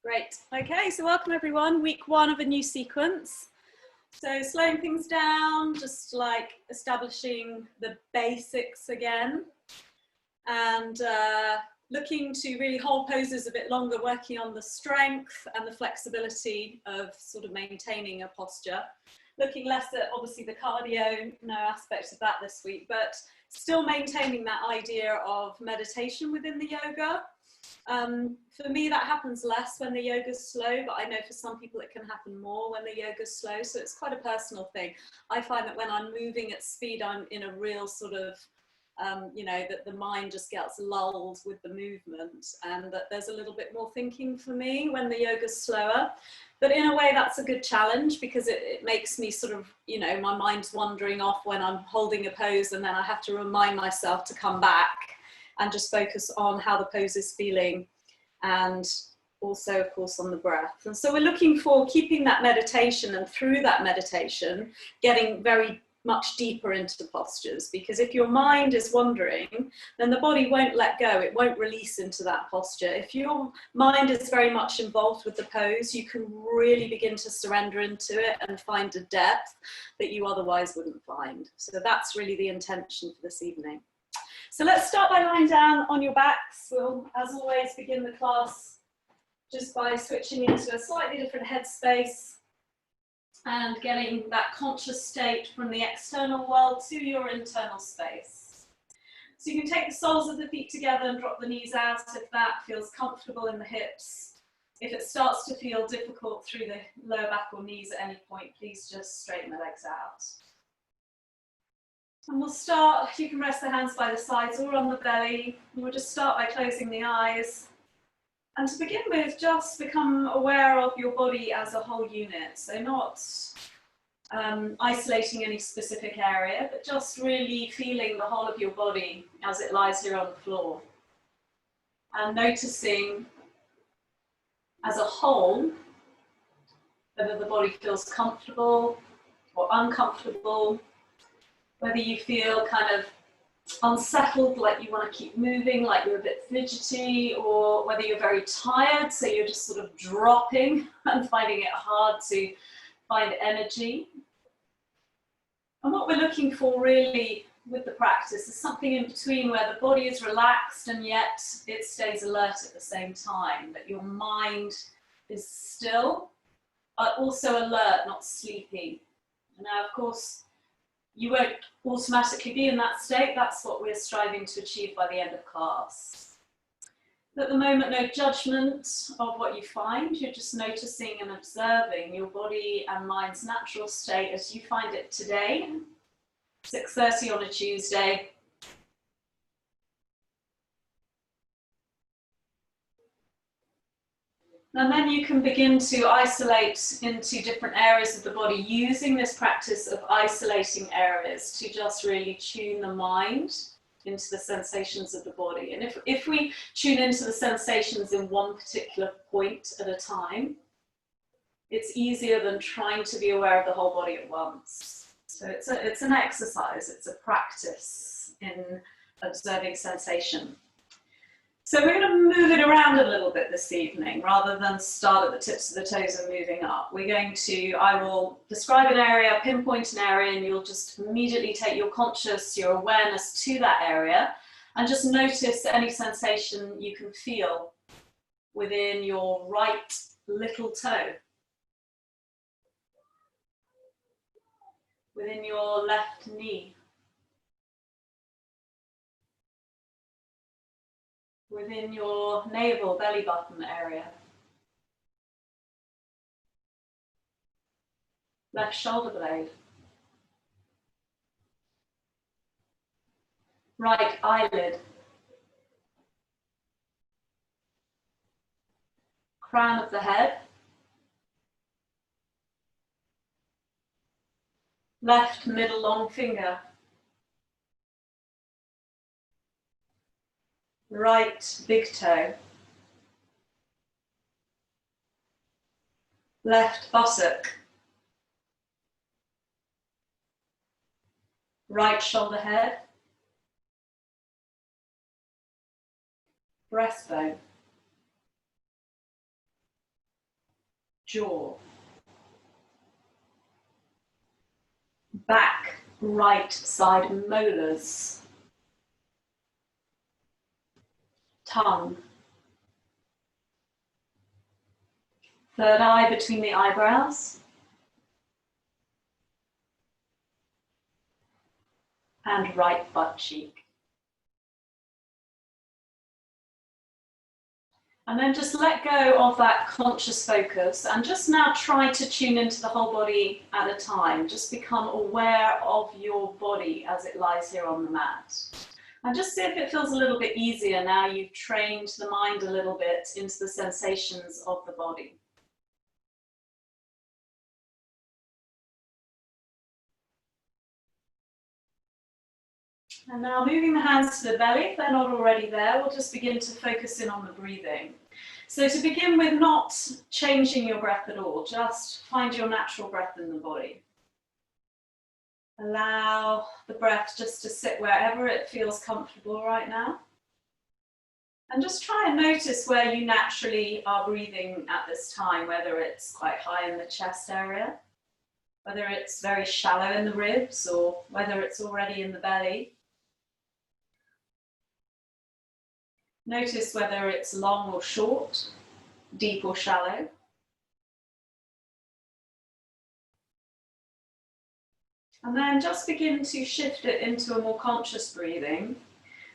Great. Okay, so welcome everyone. Week one of a new sequence. So slowing things down, just like establishing the basics again, and looking to really hold poses a bit longer, working on the strength and the flexibility of sort of maintaining a posture. Looking less at obviously the cardio, no aspect of that this week, but still maintaining that idea of meditation within the yoga. For me, that happens less when the yoga's slow, but I know for some people it can happen more when the yoga's slow. So it's quite a personal thing. I find that when I'm moving at speed, I'm in a real sort of, you know, that the mind just gets lulled with the movement, and that there's a little bit more thinking for me when the yoga's slower. But in a way, that's a good challenge because it makes me sort of, you know, my mind's wandering off when I'm holding a pose, and then I have to remind myself to come back and just focus on how the pose is feeling, and also of course on the breath. And so we're looking for keeping that meditation, and through that meditation getting very much deeper into postures, because if your mind is wandering, then the body won't let go, it won't release into that posture. If your mind is very much involved with the pose, you can really begin to surrender into it and find a depth that you otherwise wouldn't find. So that's really the intention for this evening. So let's start by lying down on your backs. We'll, as always, begin the class just by switching into a slightly different headspace and getting that conscious state from the external world to your internal space. So you can take the soles of the feet together and drop the knees out if that feels comfortable in the hips. If it starts to feel difficult through the lower back or knees at any point, please just straighten the legs out. And we'll start, you can rest the hands by the sides or on the belly. We'll just start by closing the eyes. And to begin with, just become aware of your body as a whole unit. So not isolating any specific area, but just really feeling the whole of your body as it lies here on the floor. And noticing as a whole whether the body feels comfortable or uncomfortable, whether you feel kind of unsettled, like you want to keep moving, like you're a bit fidgety, or whether you're very tired, so you're just sort of dropping and finding it hard to find energy. And what we're looking for really with the practice is something in between, where the body is relaxed and yet it stays alert at the same time, that your mind is still, but also alert, not sleepy. And now, of course, you won't automatically be in that state. That's what we're striving to achieve by the end of class. At the moment, no judgment of what you find. You're just noticing and observing your body and mind's natural state as you find it today, 6:30 on a Tuesday. And then you can begin to isolate into different areas of the body, using this practice of isolating areas to just really tune the mind into the sensations of the body. And if we tune into the sensations in one particular point at a time, it's easier than trying to be aware of the whole body at once. So it's an exercise, it's a practice in observing sensation. So we're going to move it around a little bit this evening, rather than start at the tips of the toes and moving up. I will describe an area, pinpoint an area, and you'll just immediately take your awareness to that area, and just notice any sensation you can feel within your right little toe, within your left knee, within your navel, belly button area, left shoulder blade, right eyelid, crown of the head, left middle long finger, right big toe, left buttock, right shoulder head, breastbone, jaw, back right side molars, tongue, third eye between the eyebrows, and right butt cheek. And then just let go of that conscious focus and just now try to tune into the whole body at a time. Just become aware of your body as it lies here on the mat. And just see if it feels a little bit easier now you've trained the mind a little bit into the sensations of the body. And now moving the hands to the belly, if they're not already there, we'll just begin to focus in on the breathing. So to begin with, not changing your breath at all, just find your natural breath in the body. Allow the breath just to sit wherever it feels comfortable right now. And just try and notice where you naturally are breathing at this time, whether it's quite high in the chest area, whether it's very shallow in the ribs, or whether it's already in the belly. Notice whether it's long or short, deep or shallow. And then just begin to shift it into a more conscious breathing,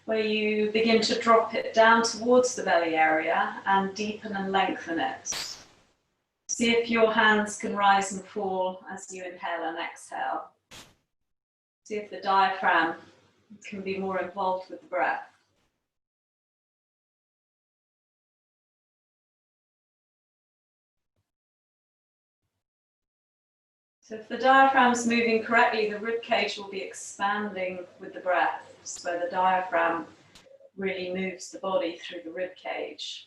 where you begin to drop it down towards the belly area and deepen and lengthen it. See if your hands can rise and fall as you inhale and exhale. See if the diaphragm can be more involved with the breath. So if the diaphragm's moving correctly, the rib cage will be expanding with the breath, so the diaphragm really moves the body through the rib cage.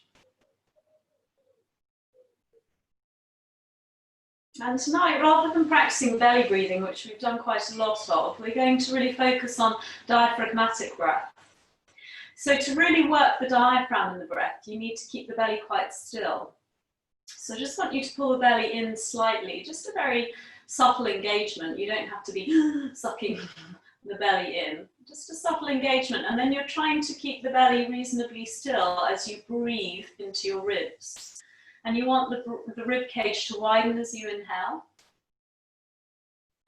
And tonight, rather than practicing belly breathing, which we've done quite a lot of, we're going to really focus on diaphragmatic breath. So to really work the diaphragm in the breath, you need to keep the belly quite still. So I just want you to pull the belly in slightly, just a very subtle engagement. You don't have to be sucking the belly in, just a subtle engagement. And then you're trying to keep the belly reasonably still as you breathe into your ribs. And you want the rib cage to widen as you inhale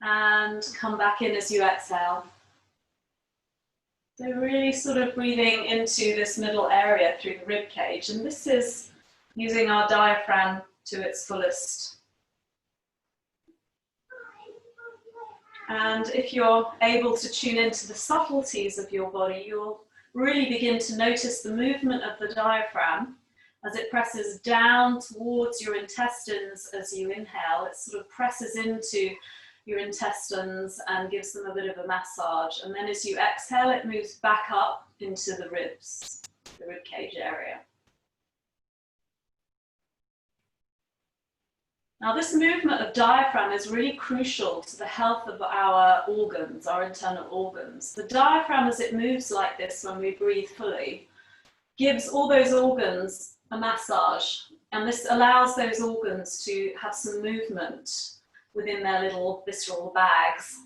and come back in as you exhale. So really sort of breathing into this middle area through the rib cage. And this is using our diaphragm to its fullest. And if you're able to tune into the subtleties of your body, you'll really begin to notice the movement of the diaphragm as it presses down towards your intestines as you inhale. It sort of presses into your intestines and gives them a bit of a massage. And then as you exhale, it moves back up into the ribs, the rib cage area. Now, this movement of diaphragm is really crucial to the health of our organs, our internal organs. The diaphragm, as it moves like this when we breathe fully, gives all those organs a massage, and this allows those organs to have some movement within their little visceral bags.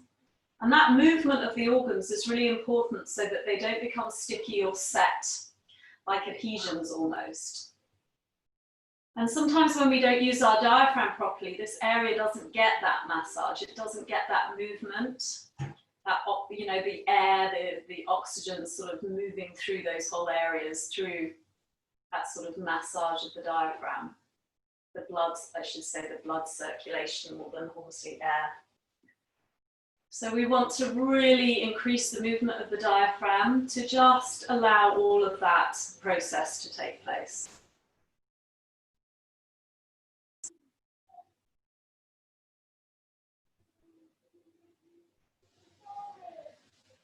And that movement of the organs is really important so that they don't become sticky or set, like adhesions almost. And sometimes when we don't use our diaphragm properly, this area doesn't get that massage, it doesn't get that movement, that, you know, the air, the oxygen sort of moving through those whole areas through that sort of massage of the diaphragm. The blood, I should say, the blood circulation more than obviously air. So we want to really increase the movement of the diaphragm to just allow all of that process to take place.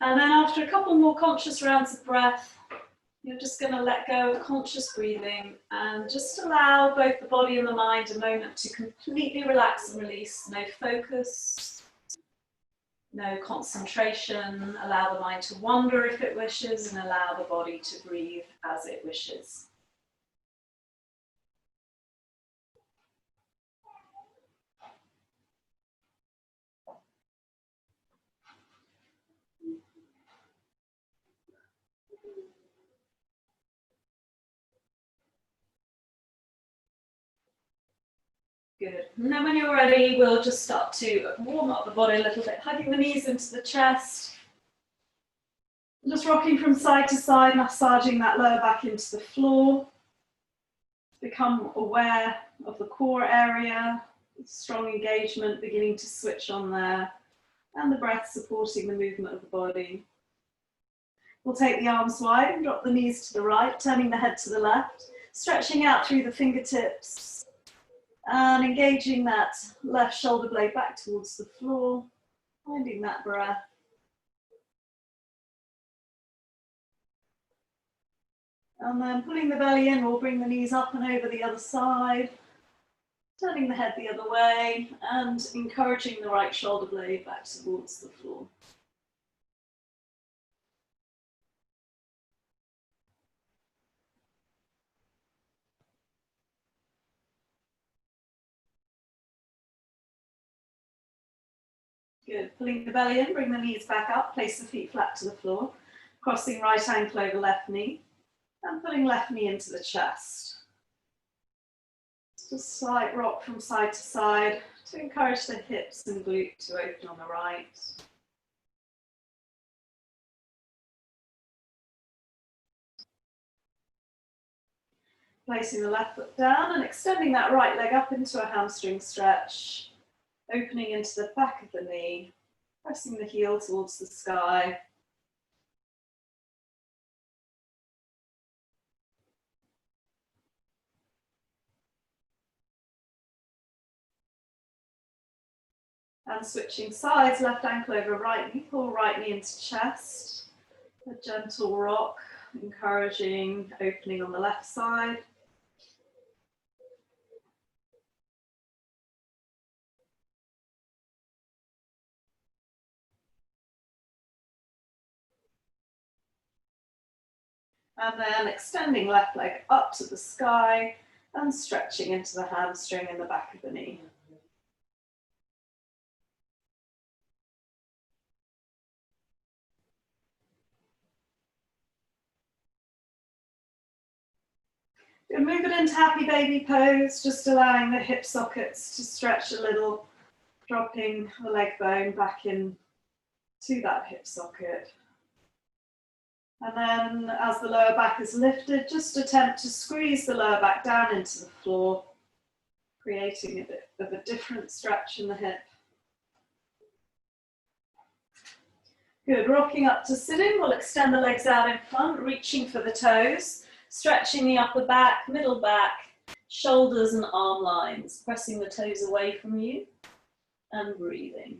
And then after a couple more conscious rounds of breath, you're just going to let go of conscious breathing and just allow both the body and the mind a moment to completely relax and release. No focus, no concentration. Allow the mind to wander if it wishes, and allow the body to breathe as it wishes. Good. And then when you're ready, we'll just start to warm up the body a little bit, hugging the knees into the chest. Just rocking from side to side, massaging that lower back into the floor. Become aware of the core area, strong engagement beginning to switch on there, and the breath supporting the movement of the body. We'll take the arms wide and drop the knees to the right, turning the head to the left, stretching out through the fingertips, and engaging that left shoulder blade back towards the floor, finding that breath. And then pulling the belly in, we'll bring the knees up and over the other side, turning the head the other way, and encouraging the right shoulder blade back towards the floor. Good. Pulling the belly in, bring the knees back up, place the feet flat to the floor, crossing right ankle over left knee, and putting left knee into the chest. Just a slight rock from side to side to encourage the hips and glute to open on the right. Placing the left foot down and extending that right leg up into a hamstring stretch, opening into the back of the knee, pressing the heel towards the sky. And switching sides, left ankle over right knee, pull right knee into chest. A gentle rock, encouraging opening on the left side. And then extending left leg up to the sky and stretching into the hamstring in the back of the knee. We'll move it into happy baby pose, just allowing the hip sockets to stretch a little, dropping the leg bone back in to that hip socket. And then as the lower back is lifted, just attempt to squeeze the lower back down into the floor, creating a bit of a different stretch in the hip. Good, rocking up to sitting, we'll extend the legs out in front, reaching for the toes, stretching the upper back, middle back, shoulders and arm lines, pressing the toes away from you and breathing.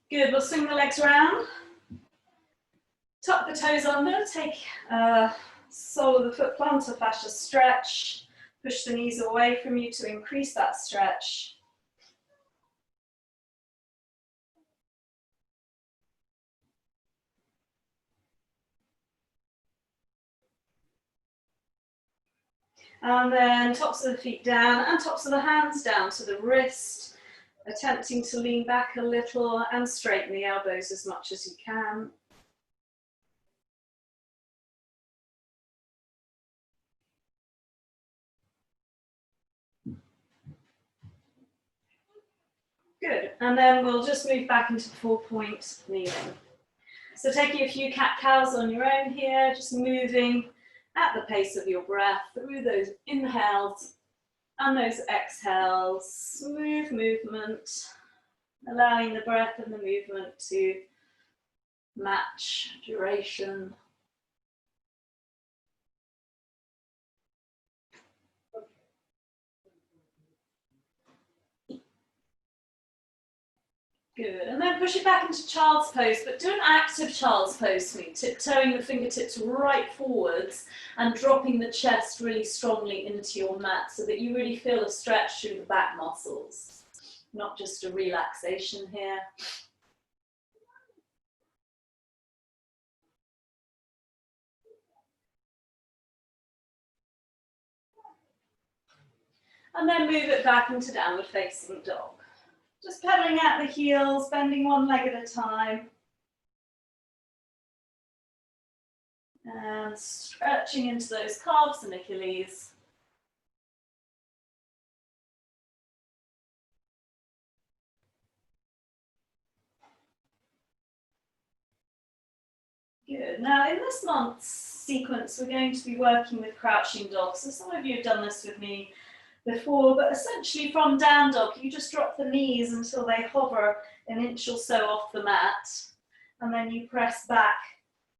Good, we'll swing the legs around. Tuck the toes under, take sole of the foot plantar fascia stretch. Push the knees away from you to increase that stretch. And then tops of the feet down and tops of the hands down to the wrist, attempting to lean back a little and straighten the elbows as much as you can. Good, and then we'll just move back into 4-point kneeling. So taking a few cat-cows on your own here, just moving at the pace of your breath through those inhales and those exhales. Smooth movement, allowing the breath and the movement to match duration. Good, and then push it back into child's pose, but do an active child's pose for me, tiptoeing the fingertips right forwards and dropping the chest really strongly into your mat so that you really feel a stretch through the back muscles, not just a relaxation here. And then move it back into downward facing dog. Just pedaling at the heels, bending one leg at a time. And stretching into those calves and Achilles. Good. Now in this month's sequence, we're going to be working with crouching dog. So some of you have done this with me before, but essentially from down dog, you just drop the knees until they hover an inch or so off the mat, and then you press back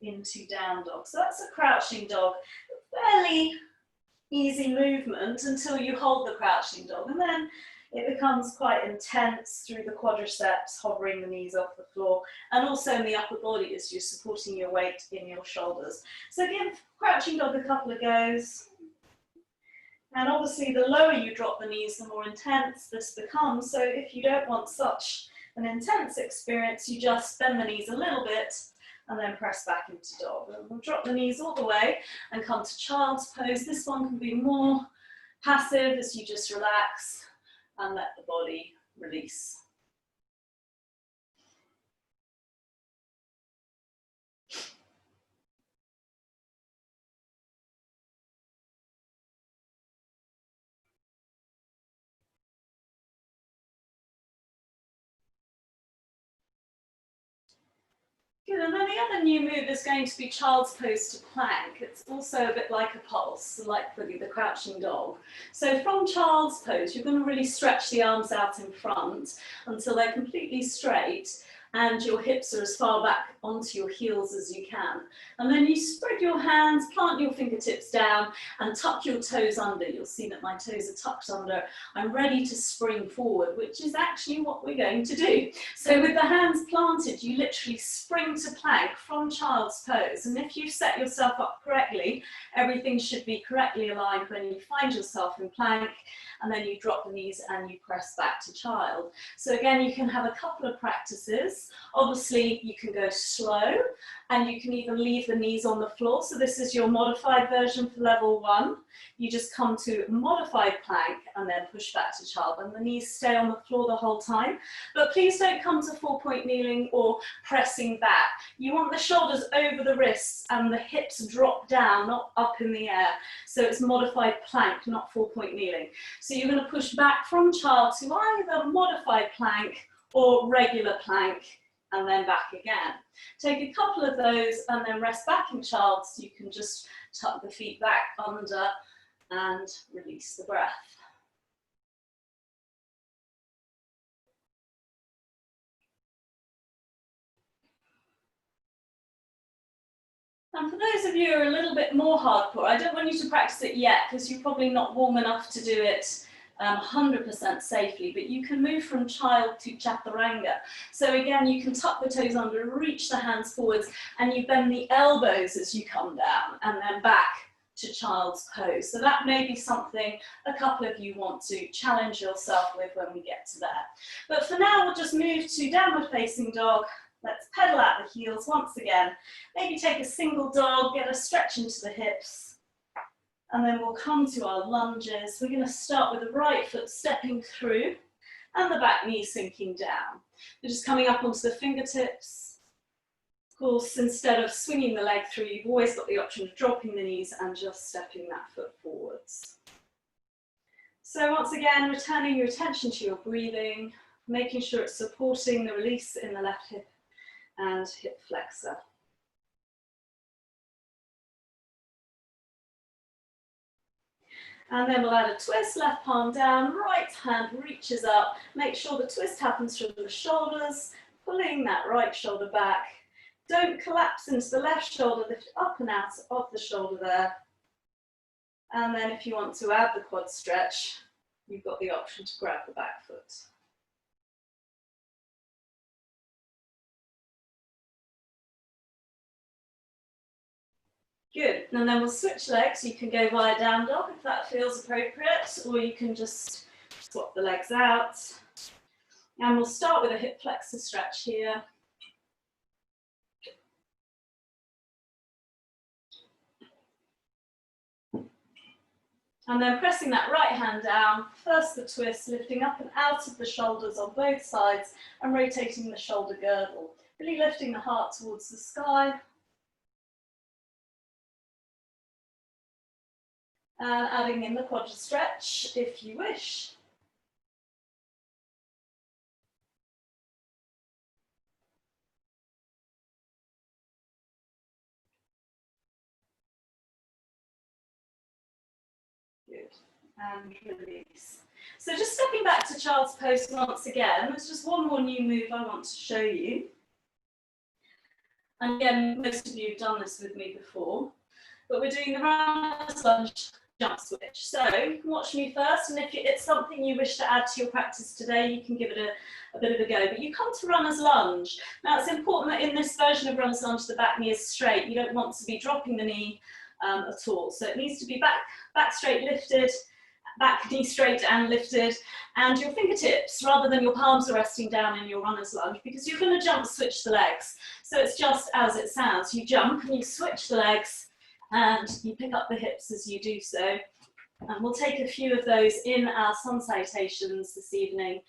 into down dog. So that's a crouching dog. Fairly easy movement until you hold the crouching dog, and then it becomes quite intense through the quadriceps, hovering the knees off the floor, and also in the upper body as you're supporting your weight in your shoulders. So give crouching dog a couple of goes. And obviously the lower you drop the knees, the more intense this becomes. So if you don't want such an intense experience, you just bend the knees a little bit and then press back into dog. And we'll drop the knees all the way and come to child's pose. This one can be more passive as you just relax and let the body release. Good, and then the other new move is going to be child's pose to plank. It's also a bit like a pulse, like the crouching dog. So from child's pose, you're going to really stretch the arms out in front until they're completely straight and your hips are as far back onto your heels as you can. And then you spread your hands, plant your fingertips down and tuck your toes under. You'll see that my toes are tucked under. I'm ready to spring forward, which is actually what we're going to do. So with the hands planted, you literally spring to plank from child's pose. And if you set yourself up correctly, everything should be correctly aligned when you find yourself in plank, and then you drop the knees and you press back to child. So again, you can have a couple of practices. Obviously, you can go slow and you can even leave the knees on the floor. So this is your modified version for level 1. You just come to modified plank and then push back to child, and the knees stay on the floor the whole time. But please don't come to 4-point kneeling or pressing back. You want the shoulders over the wrists and the hips drop down, not up in the air. So it's modified plank, not 4-point kneeling. So you're going to push back from child to either modified plank or regular plank, and then back again. Take a couple of those and then rest back in child, so you can just tuck the feet back under and release the breath. And for those of you who are a little bit more hardcore, I don't want you to practice it yet because you're probably not warm enough to do it 100% safely, but you can move from child to chaturanga. So again, you can tuck the toes under, reach the hands forwards, and you bend the elbows as you come down, and then back to child's pose. So that may be something a couple of you want to challenge yourself with when we get to there. But for now, we'll just move to downward facing dog. Let's pedal at the heels once again. Maybe take a single dog, get a stretch into the hips, and then we'll come to our lunges. We're going to start with the right foot stepping through and the back knee sinking down. We're just coming up onto the fingertips. Of course, instead of swinging the leg through, you've always got the option of dropping the knees and just stepping that foot forwards. So once again, returning your attention to your breathing, making sure it's supporting the release in the left hip and hip flexor. And then we'll add a twist, left palm down, right hand reaches up. Make sure the twist happens from the shoulders, pulling that right shoulder back. Don't collapse into the left shoulder, lift up and out of the shoulder there. And then if you want to add the quad stretch, you've got the option to grab the back foot. Good, and then we'll switch legs. You can go via down dog if that feels appropriate, or you can just swap the legs out. And we'll start with a hip flexor stretch here. And then pressing that right hand down, first the twist, lifting up and out of the shoulders on both sides and rotating the shoulder girdle. Really lifting the heart towards the sky. And adding in the quadra stretch if you wish. Good. And release. So just stepping back to child's pose once again, there's just one more new move I want to show you. And again, most of you have done this with me before, but we're doing the runner's lunge jump switch. So watch me first, and if it's something you wish to add to your practice today, you can give it a bit of a go. But you come to runner's lunge. Now it's important that in this version of runner's lunge, the back knee is straight. You don't want to be dropping the knee at all. So it needs to be back straight lifted, back knee straight and lifted, and your fingertips, rather than your palms, are resting down in your runner's lunge, because you're going to jump switch the legs. So it's just as it sounds. You jump and you switch the legs, and you pick up the hips as you do so. And we'll take a few of those in our sun salutations this evening.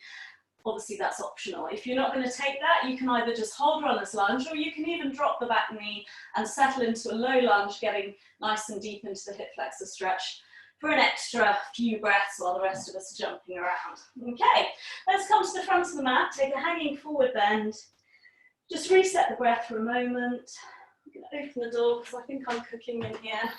Obviously that's optional. If you're not going to take that, you can either just hold runner's lunge, or you can even drop the back knee and settle into a low lunge, getting nice and deep into the hip flexor stretch for an extra few breaths while the rest of us are jumping around. Okay, let's come to the front of the mat, take a hanging forward bend. Just reset the breath for a moment. I'm going to open the door because I think I'm cooking in here.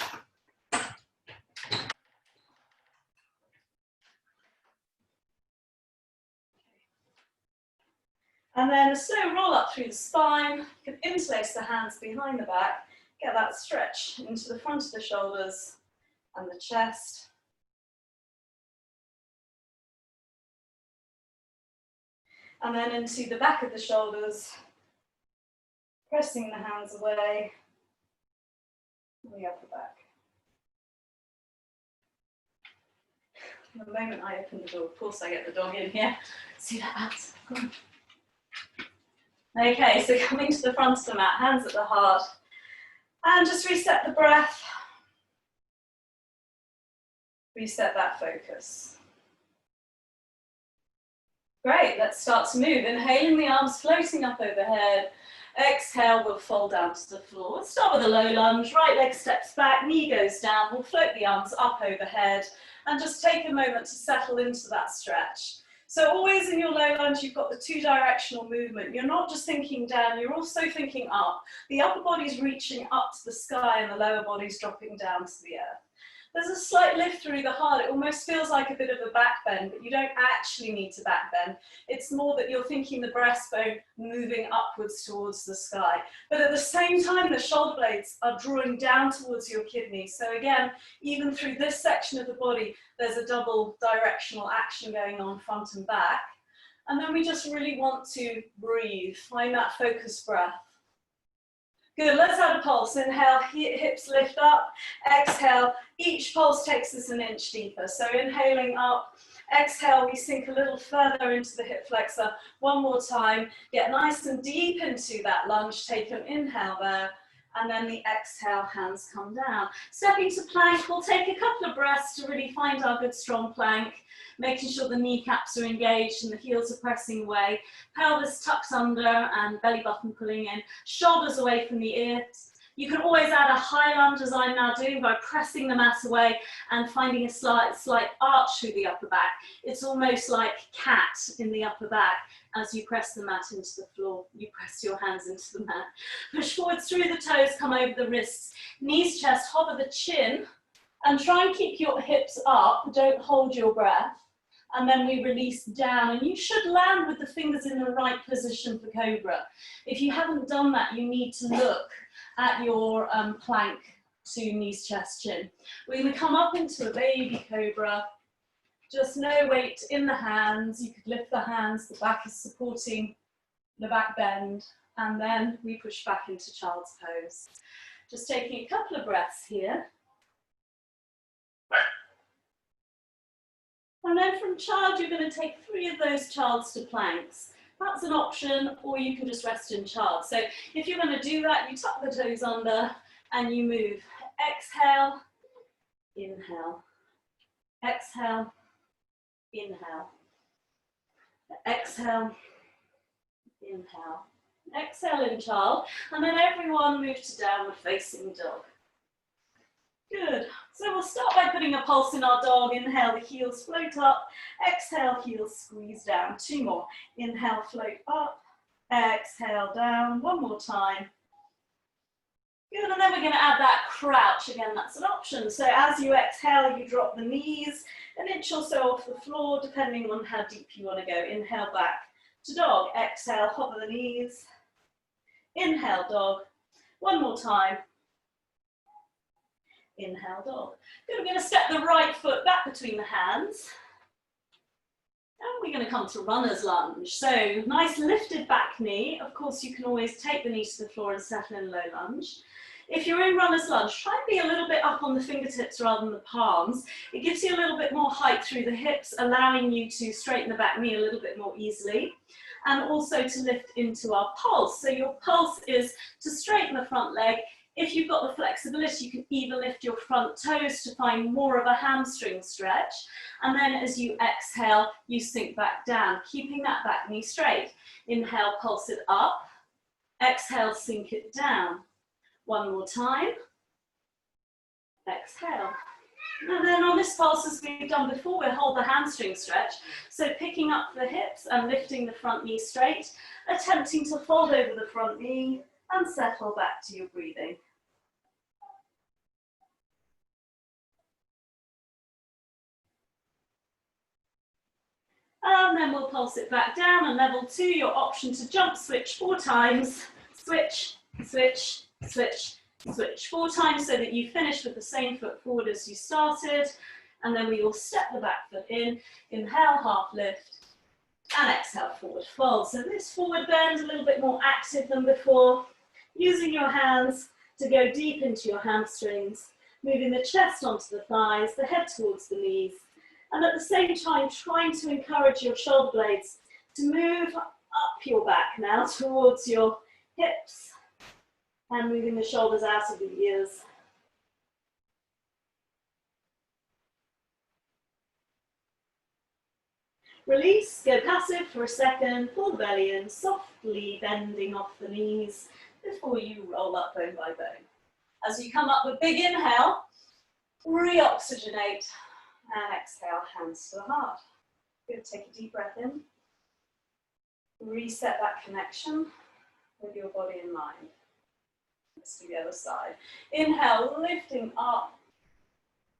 And then a slow roll up through the spine. You can interlace the hands behind the back, get that stretch into the front of the shoulders and the chest. And then into the back of the shoulders, pressing the hands away, and the upper back. The moment I open the door, of course I get the dog in here. See that? Okay, so coming to the front of the mat, hands at the heart, and just reset the breath. Reset that focus. Great, let's start to move. Inhaling, the arms floating up overhead. Exhale, we'll fold down to the floor. We'll start with a low lunge, right leg steps back, knee goes down. We'll float the arms up overhead and just take a moment to settle into that stretch. So always in your low lunge, you've got the two directional movement. You're not just thinking down, you're also thinking up. The upper body's reaching up to the sky and the lower body's dropping down to the earth. There's a slight lift through the heart. It almost feels like a bit of a back bend, but you don't actually need to back bend. It's more that you're thinking the breastbone moving upwards towards the sky. But at the same time, the shoulder blades are drawing down towards your kidneys. So again, even through this section of the body, there's a double directional action going on front and back. And then we just really want to breathe, find that focused breath. Good, let's add a pulse. Inhale, hips lift up. Exhale, each pulse takes us an inch deeper. So inhaling up, exhale, we sink a little further into the hip flexor. One more time, get nice and deep into that lunge. Take an inhale there, and then the exhale, hands come down. Stepping to plank, we'll take a couple of breaths to really find our good strong plank, making sure the kneecaps are engaged and the heels are pressing away, pelvis tucked under and belly button pulling in, shoulders away from the ears. You can always add a high lunge, as I'm now doing, by pressing the mat away and finding a slight arch through the upper back. It's almost like cat in the upper back. As you press the mat into the floor, you press your hands into the mat. Push forwards through the toes, come over the wrists, knees, chest, hover the chin, and try and keep your hips up. Don't hold your breath. And then we release down, and you should land with the fingers in the right position for Cobra. If you haven't done that, you need to look at your plank to knees, chest, chin. We're going to come up into a baby Cobra. Just no weight in the hands. You could lift the hands, the back is supporting the back bend, and then we push back into child's pose. Just taking a couple of breaths here. And then from child, you're going to take 3 of those childs to planks. That's an option, or you can just rest in child. So if you're going to do that, you tuck the toes under and you move. Exhale, inhale. exhale, inhale, exhale, inhale, exhale in child, and then everyone move to downward facing dog. Good. So we'll start by putting a pulse in our dog. Inhale, the heels float up. Exhale, heels squeeze down. 2 more. Inhale, float up. Exhale, down. 1 more time. Good, and then we're going to add that crouch. Again, that's an option. So as you exhale, you drop the knees an inch or so off the floor, depending on how deep you want to go. Inhale, back to dog. Exhale, hover the knees. Inhale, dog. 1 more time. Inhale, dog. Good, we're going to step the right foot back between the hands. And we're going to come to runner's lunge. So nice lifted back knee. Of course, you can always take the knee to the floor and settle in low lunge. If you're in runner's lunge, try and be a little bit up on the fingertips rather than the palms. It gives you a little bit more height through the hips, allowing you to straighten the back knee a little bit more easily. And also to lift into our pulse. So your pulse is to straighten the front leg. If you've got the flexibility, you can even lift your front toes to find more of a hamstring stretch. And then as you exhale, you sink back down, keeping that back knee straight. Inhale, pulse it up. Exhale, sink it down. 1 more time. Exhale. And then on this pulse, as we've done before, we'll hold the hamstring stretch. So picking up the hips and lifting the front knee straight, attempting to fold over the front knee and settle back to your breathing. And then we'll pulse it back down, and level 2, your option to jump switch 4 times. Switch, switch, switch, switch 4 times so that you finish with the same foot forward as you started. And then we will step the back foot in. Inhale, half lift, and exhale, forward fold. So this forward bend, a little bit more active than before. Using your hands to go deep into your hamstrings, moving the chest onto the thighs, the head towards the knees. And at the same time, trying to encourage your shoulder blades to move up your back now towards your hips and moving the shoulders out of the ears. Release, go passive for a second, pull the belly in, softly bending off the knees before you roll up bone by bone. As you come up with big inhale, re-oxygenate. And exhale, hands to the heart. Good, take a deep breath in. Reset that connection with your body and mind. Let's do the other side. Inhale, lifting up.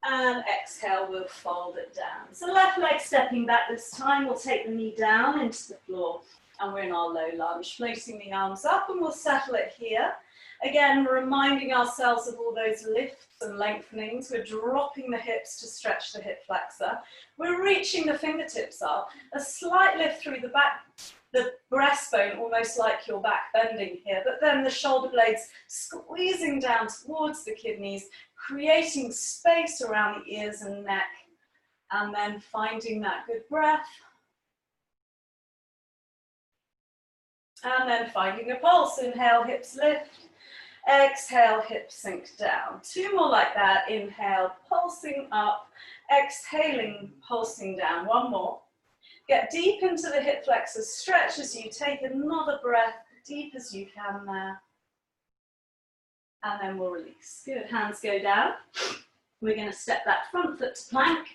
And exhale, we'll fold it down. So left leg stepping back this time. We'll take the knee down into the floor. And we're in our low lunge, floating the arms up, and we'll settle it here. Again, reminding ourselves of all those lifts and lengthenings. We're dropping the hips to stretch the hip flexor. We're reaching the fingertips up. A slight lift through the back, the breastbone, almost like your back bending here. But then the shoulder blades squeezing down towards the kidneys, creating space around the ears and neck. And then finding that good breath. And then finding a pulse. Inhale, hips lift. Exhale, hips sink down. 2 more like that. Inhale, pulsing up. Exhaling, pulsing down. 1 more. Get deep into the hip flexors. Stretch as you take another breath, deep as you can there. And then we'll release. Good, hands go down. We're going to step that front foot to plank.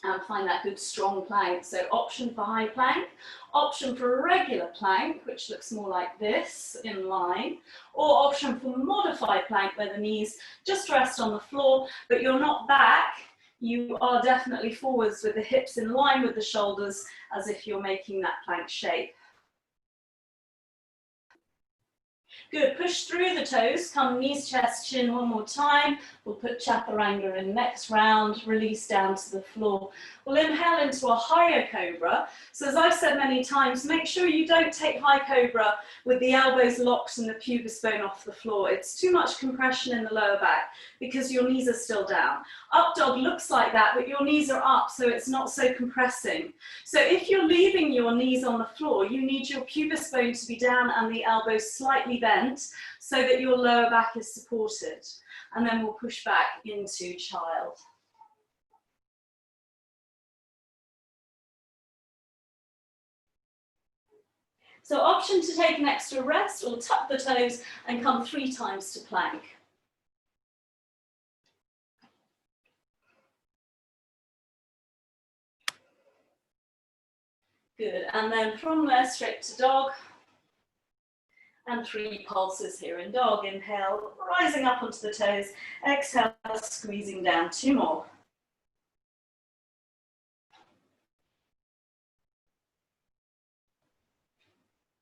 And find that good strong plank. So option for high plank, option for a regular plank, which looks more like this in line, or option for modified plank where the knees just rest on the floor, but you're not back. You are definitely forwards with the hips in line with the shoulders as if you're making that plank shape. Good, push through the toes, come knees, chest, chin 1 more time. We'll put chaturanga in next round, release down to the floor. We'll inhale into a higher cobra. So as I've said many times, make sure you don't take high cobra with the elbows locked and the pubis bone off the floor. It's too much compression in the lower back because your knees are still down. Up dog looks like that, but your knees are up, so it's not so compressing. So if you're leaving your knees on the floor, you need your pubis bone to be down and the elbows slightly bent so that your lower back is supported. And then we'll push back into child. So option to take an extra rest or tuck the toes and come 3 times to plank. Good, and then from there straight to dog. And 3 pulses here in dog. Inhale, rising up onto the toes. Exhale, squeezing down. 2 more.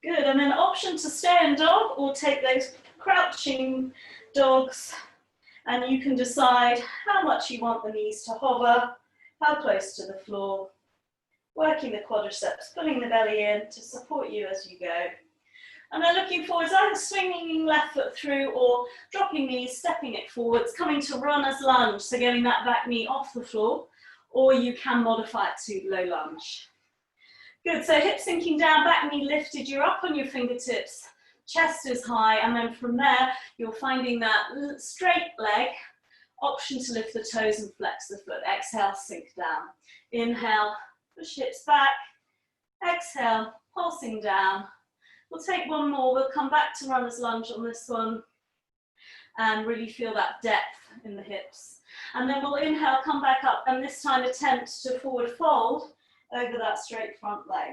Good, and then option to stay in dog or take those crouching dogs, and you can decide how much you want the knees to hover, how close to the floor, working the quadriceps, pulling the belly in to support you as you go. And then looking forwards, either swinging left foot through or dropping knees, stepping it forwards, coming to runner's lunge, so getting that back knee off the floor, or you can modify it to low lunge. Good, so hips sinking down, back knee lifted, you're up on your fingertips, chest is high, and then from there, you're finding that straight leg, option to lift the toes and flex the foot. Exhale, sink down. Inhale, push hips back. Exhale, pulsing down. We'll take 1 more, we'll come back to runner's lunge on this one, and really feel that depth in the hips. And then we'll inhale, come back up, and this time attempt to forward fold over that straight front leg.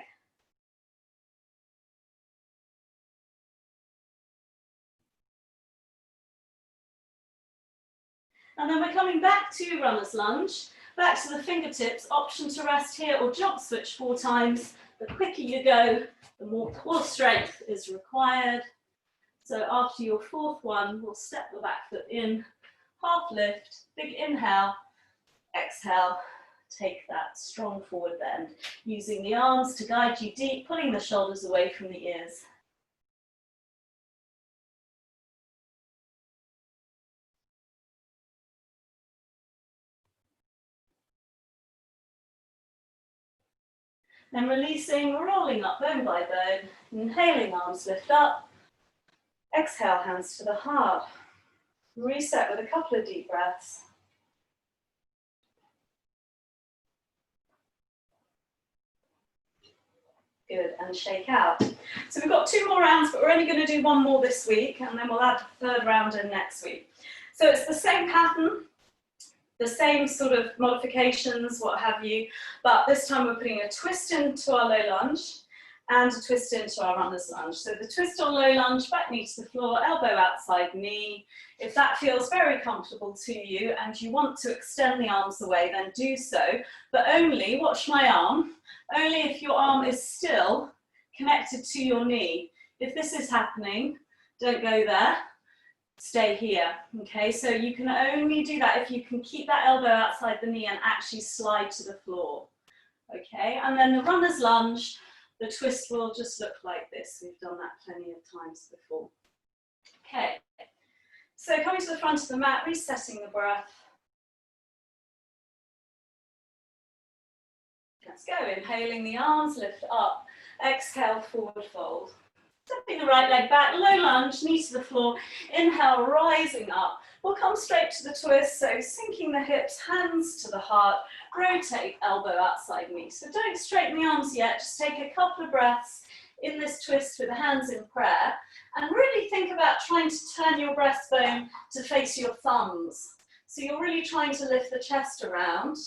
And then we're coming back to runner's lunge, back to the fingertips, option to rest here or jump switch 4 times. The quicker you go, the more core strength is required. So after your 4th one, we'll step the back foot in, half lift, big inhale, exhale. Take that strong forward bend, using the arms to guide you deep, pulling the shoulders away from the ears. Then releasing, rolling up bone by bone, inhaling, arms lift up, exhale, hands to the heart. Reset with a couple of deep breaths. Good, and shake out. So we've got 2 more rounds, but we're only going to do 1 more this week, and then we'll add a 3rd round in next week. So it's the same pattern, the same sort of modifications, what have you, but this time we're putting a twist into our low lunge and a twist into our runner's lunge. So the twist or low lunge, back knee to the floor, elbow outside knee. If that feels very comfortable to you and you want to extend the arms away, then do so, but only, watch my arm, only if your arm is still connected to your knee. If this is happening, don't go there, stay here, okay? So you can only do that if you can keep that elbow outside the knee and actually slide to the floor, okay? And then the runner's lunge, the twist will just look like this. We've done that plenty of times before. Okay, so coming to the front of the mat, resetting the breath. Let's go, inhaling the arms, lift up, exhale, forward fold. Stepping the right leg back, low lunge, knee to the floor, inhale, rising up. We'll come straight to the twist, so sinking the hips, hands to the heart, rotate elbow outside knee. So don't straighten the arms yet, just take a couple of breaths in this twist with the hands in prayer, and really think about trying to turn your breastbone to face your thumbs. So you're really trying to lift the chest around.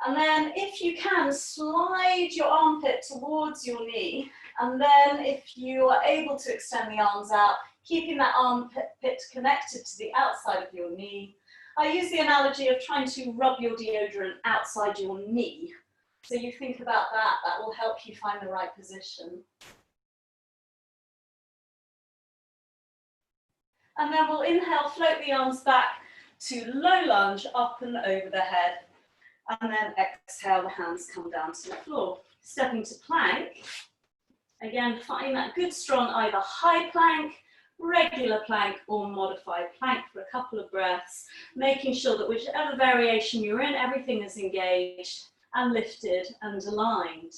And then if you can, slide your armpit towards your knee. And then if you are able to extend the arms out, keeping that armpit connected to the outside of your knee. I use the analogy of trying to rub your deodorant outside your knee. So you think about that, that will help you find the right position. And then we'll inhale, float the arms back to low lunge, up and over the head. And then exhale, the hands come down to the floor. Stepping to plank. Again, find that good strong either high plank, regular plank, or modified plank for a couple of breaths, making sure that whichever variation you're in, everything is engaged and lifted and aligned.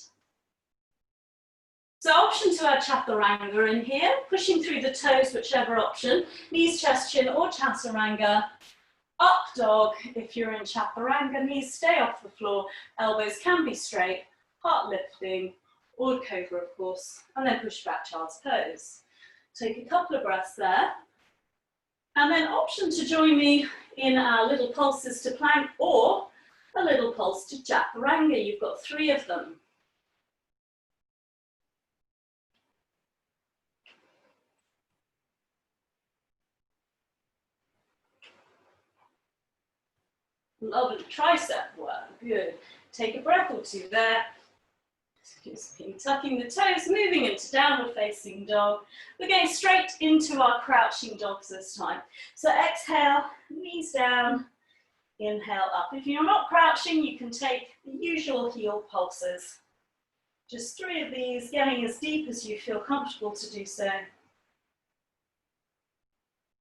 So option to add chaturanga in here, pushing through the toes, whichever option, knees, chest, chin, or chaturanga. Up dog, if you're in chaturanga, knees stay off the floor, elbows can be straight, heart lifting, or cobra of course, and then push back child's pose. Take a couple of breaths there. And then option to join me in our little pulses to plank or a little pulse to chaturanga. You've got 3 of them. Lovely tricep work, good. Take a breath or 2 there. Excuse me, tucking the toes, moving into downward facing dog. We're going straight into our crouching dogs this time. So exhale, knees down, inhale up. If you're not crouching, you can take the usual heel pulses. Just 3 of these, getting as deep as you feel comfortable to do so.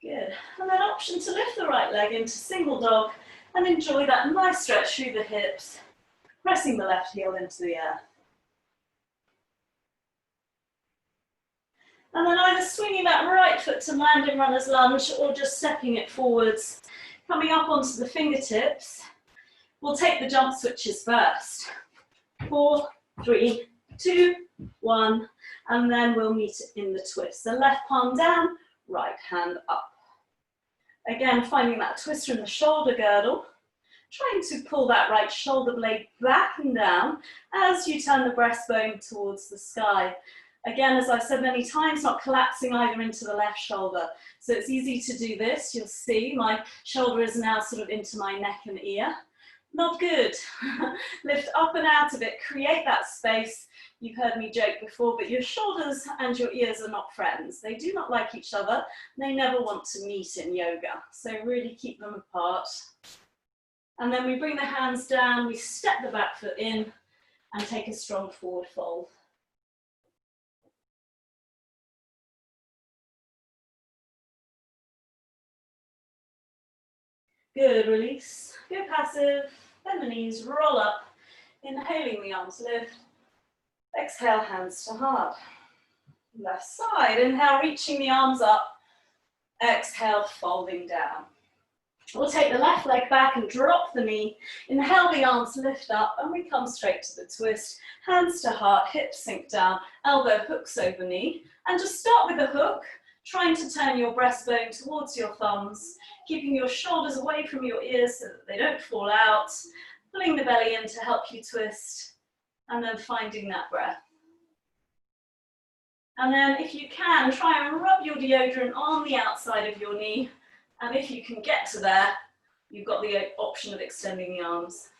Good. And then option to lift the right leg into single dog and enjoy that nice stretch through the hips, pressing the left heel into the earth. And then either swinging that right foot to land in runner's lunge or just stepping it forwards, coming up onto the fingertips. We'll take the jump switches first. 4, 3, 2, 1, and then we'll meet it in the twist. So left palm down, right hand up. Again, finding that twister in the shoulder girdle, trying to pull that right shoulder blade back and down as you turn the breastbone towards the sky. Again, as I've said many times, not collapsing either into the left shoulder. So it's easy to do this. You'll see my shoulder is now sort of into my neck and ear. Not good. Lift up and out of it, create that space. You've heard me joke before, but your shoulders and your ears are not friends. They do not like each other. They never want to meet in yoga. So really keep them apart. And then we bring the hands down, we step the back foot in and take a strong forward fold. Good, release, good passive, bend the knees, roll up, inhaling the arms lift, exhale hands to heart. Left side, inhale reaching the arms up, exhale folding down. We'll take the left leg back and drop the knee, inhale the arms lift up and we come straight to the twist, hands to heart, hips sink down, elbow hooks over knee, and just start with a hook, trying to turn your breastbone towards your thumbs, keeping your shoulders away from your ears so that they don't fall out, pulling the belly in to help you twist, and then finding that breath. And then if you can, try and rub your deodorant on the outside of your knee, and if you can get to there, you've got the option of extending the arms.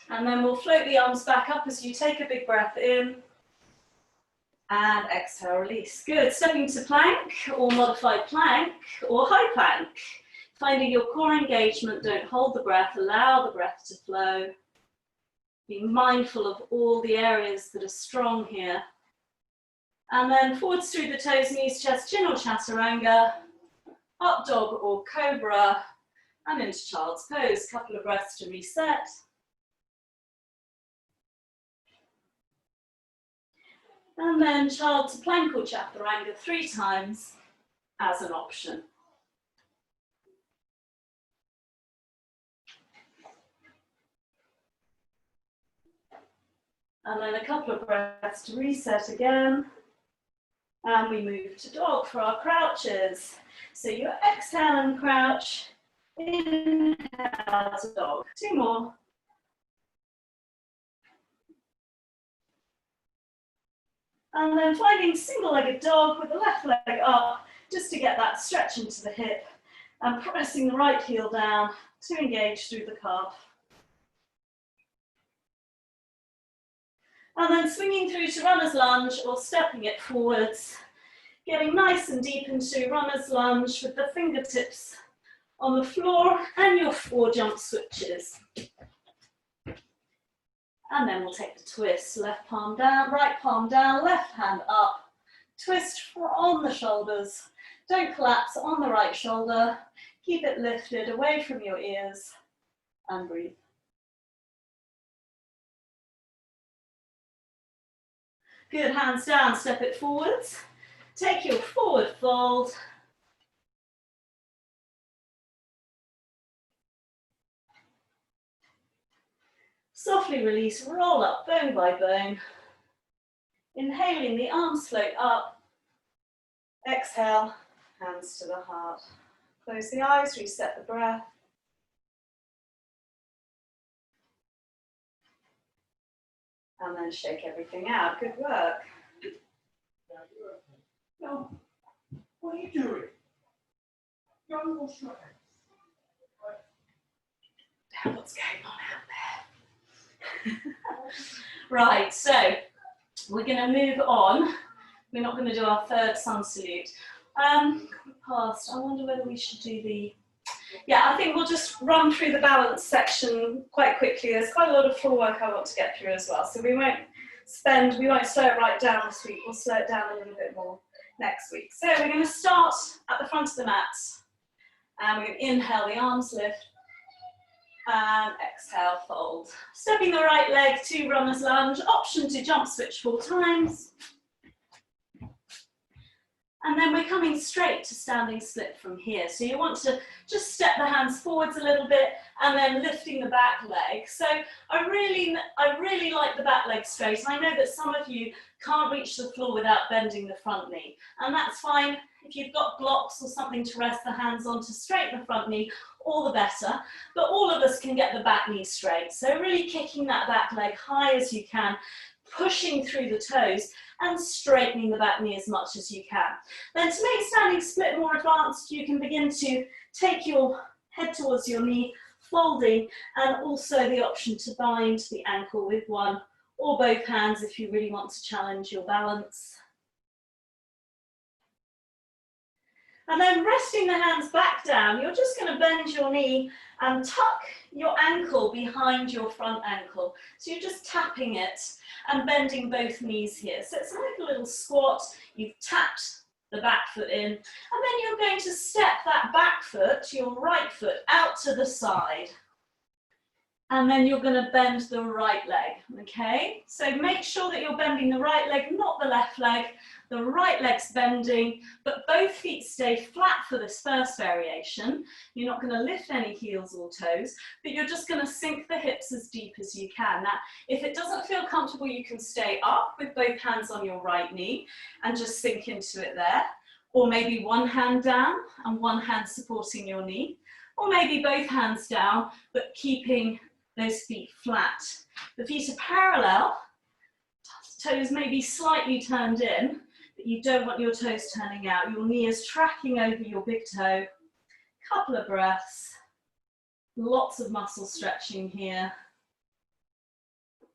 And then we'll float the arms back up as you take a big breath in. And exhale, release. Good. Stepping to plank or modified plank or high plank. Finding your core engagement, don't hold the breath, allow the breath to flow. Being mindful of all the areas that are strong here. And then forwards through the toes, knees, chest, chin or chaturanga. Up dog or cobra. And into child's pose. Couple of breaths to reset. And then child to plank or chaturanga 3 times as an option. And then a couple of breaths to reset again. And we move to dog for our crouches. So you exhale and crouch, inhale to dog. 2 more. And then finding single-legged dog with the left leg up, just to get that stretch into the hip, and pressing the right heel down to engage through the calf. And then swinging through to runner's lunge or stepping it forwards, getting nice and deep into runner's lunge with the fingertips on the floor and your 4 jump switches. And then we'll take the twist, left palm down, right palm down, left hand up. Twist on the shoulders. Don't collapse on the right shoulder. Keep it lifted away from your ears and breathe. Good, hands down, step it forwards. Take your forward fold. Softly release, roll up bone by bone. Inhaling, the arms float up. Exhale, hands to the heart. Close the eyes, reset the breath. And then shake everything out. Good work. No, what are you doing? Don't wash your hands. What's going on out there? Right, so we're going to move on. We're not going to do our third sun salute. Past. I wonder whether we should do the... Yeah, I think we'll just run through the balance section quite quickly. There's quite a lot of floor work I want to get through as well. So we won't slow it right down this week. We'll slow it down a little bit more next week. So we're going to start at the front of the mat. And we're going to inhale, the arms lift. And exhale, fold. Stepping the right leg to runner's lunge. Option to jump switch 4 times. And then we're coming straight to standing split from here. So you want to just step the hands forwards a little bit and then lifting the back leg. So I really like the back leg straight. I know that some of you can't reach the floor without bending the front knee. And that's fine. If you've got blocks or something to rest the hands on to straighten the front knee, all the better. But all of us can get the back knee straight. So really kicking that back leg high as you can, pushing through the toes and straightening the back knee as much as you can. Then to make standing split more advanced, you can begin to take your head towards your knee, folding, and also the option to bind the ankle with one or both hands if you really want to challenge your balance. And then resting the hands back down, you're just going to bend your knee and tuck your ankle behind your front ankle. So you're just tapping it and bending both knees here. So it's like a little squat. You've tapped the back foot in, and then you're going to step that back foot, your right foot, out to the side. And then you're going to bend the right leg, okay? So make sure that you're bending the right leg, not the left leg. The right leg's bending, but both feet stay flat for this first variation. You're not going to lift any heels or toes, but you're just going to sink the hips as deep as you can. Now, if it doesn't feel comfortable, you can stay up with both hands on your right knee and just sink into it there. Or maybe one hand down and one hand supporting your knee. Or maybe both hands down, but keeping those feet flat. The feet are parallel, toes may be slightly turned in, but you don't want your toes turning out. Your knee is tracking over your big toe. Couple of breaths, lots of muscle stretching here.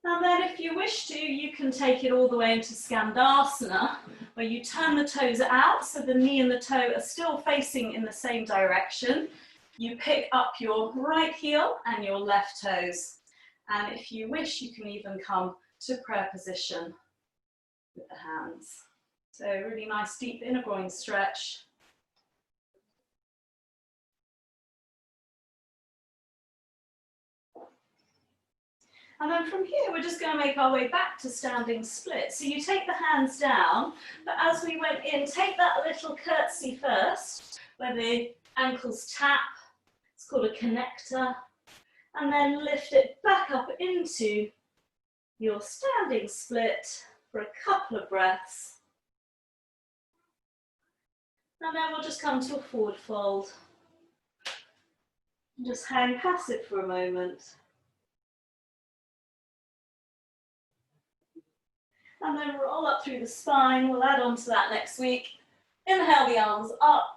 And then if you wish to, you can take it all the way into Skandasana, where you turn the toes out so the knee and the toe are still facing in the same direction. You pick up your right heel and your left toes. And if you wish, you can even come to prayer position with the hands. So really nice deep inner groin stretch. And then from here, we're just going to make our way back to standing split. So you take the hands down, but as we went in, take that little curtsy first, where the ankles tap. It's called a connector. And then lift it back up into your standing split for a couple of breaths. And then we'll just come to a forward fold. Just hang passive for a moment. And then roll up through the spine. We'll add on to that next week. Inhale the arms up.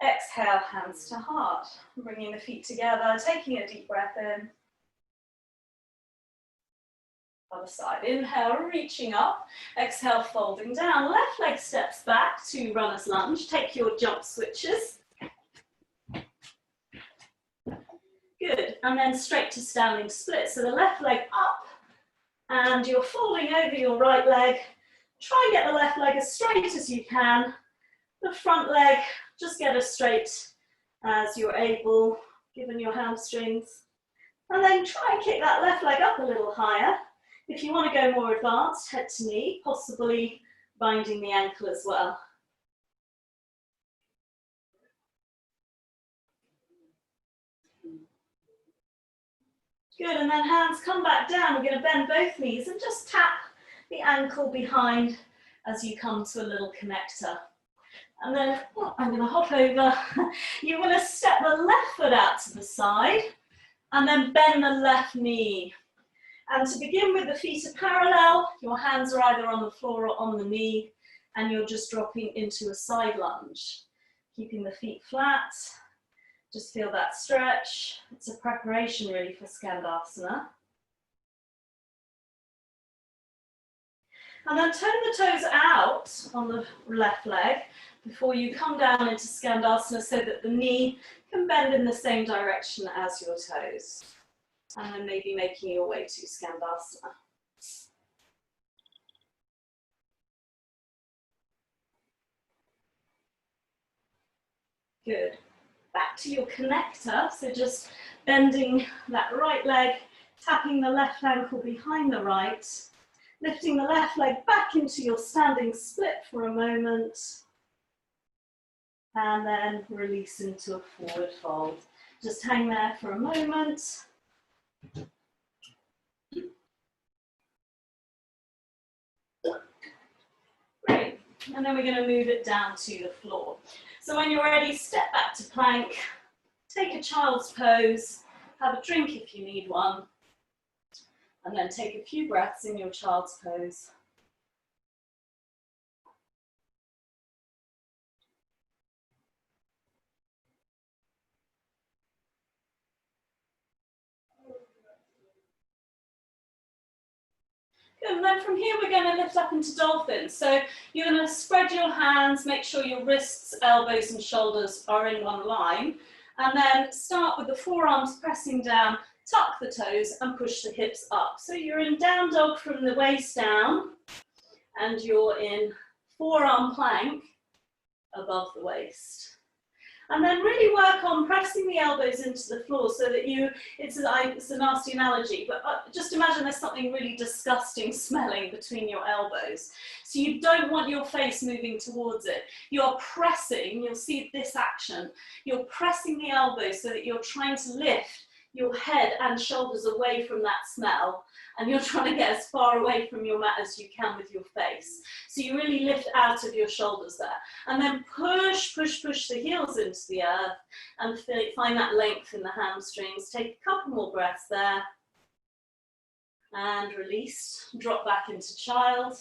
Exhale, hands to heart. Bringing the feet together, taking a deep breath in. Other side. Inhale, reaching up. Exhale, folding down. Left leg steps back to runner's lunge. Take your jump switches. Good. And then straight to standing split. So the left leg up. And you're folding over your right leg. Try and get the left leg as straight as you can. The front leg, just get as straight as you're able, given your hamstrings. And then try and kick that left leg up a little higher. If you want to go more advanced, head to knee, possibly binding the ankle as well. Good, and then hands come back down. We're going to bend both knees and just tap the ankle behind as you come to a little connector. And then I'm going to hop over. You want to step the left foot out to the side and then bend the left knee. And to begin with, the feet are parallel. Your hands are either on the floor or on the knee, and you're just dropping into a side lunge. Keeping the feet flat. Just feel that stretch. It's a preparation really for Skandasana. And then turn the toes out on the left leg before you come down into Skandasana so that the knee can bend in the same direction as your toes. And then maybe making your way to Skandasana. Good. Back to your connector, so just bending that right leg, tapping the left ankle behind the right, lifting the left leg back into your standing split for a moment, and then release into a forward fold. Just hang there for a moment. Great, and then we're going to move it down to the floor. So when you're ready, step back to plank, take a child's pose, have a drink if you need one, and then take a few breaths in your child's pose. Good, and then from here we're going to lift up into dolphin. So you're going to spread your hands, make sure your wrists, elbows and shoulders are in one line, and then start with the forearms pressing down, tuck the toes and push the hips up. So you're in down dog from the waist down, and you're in forearm plank above the waist. And then really work on pressing the elbows into the floor so that it's a nasty analogy, but just imagine there's something really disgusting smelling between your elbows. So you don't want your face moving towards it. You're pressing, you'll see this action, you're pressing the elbows so that you're trying to lift your head and shoulders away from that smell, and you're trying to get as far away from your mat as you can with your face. So you really lift out of your shoulders there. And then push, push, push the heels into the earth and find that length in the hamstrings. Take a couple more breaths there. And release, drop back into child.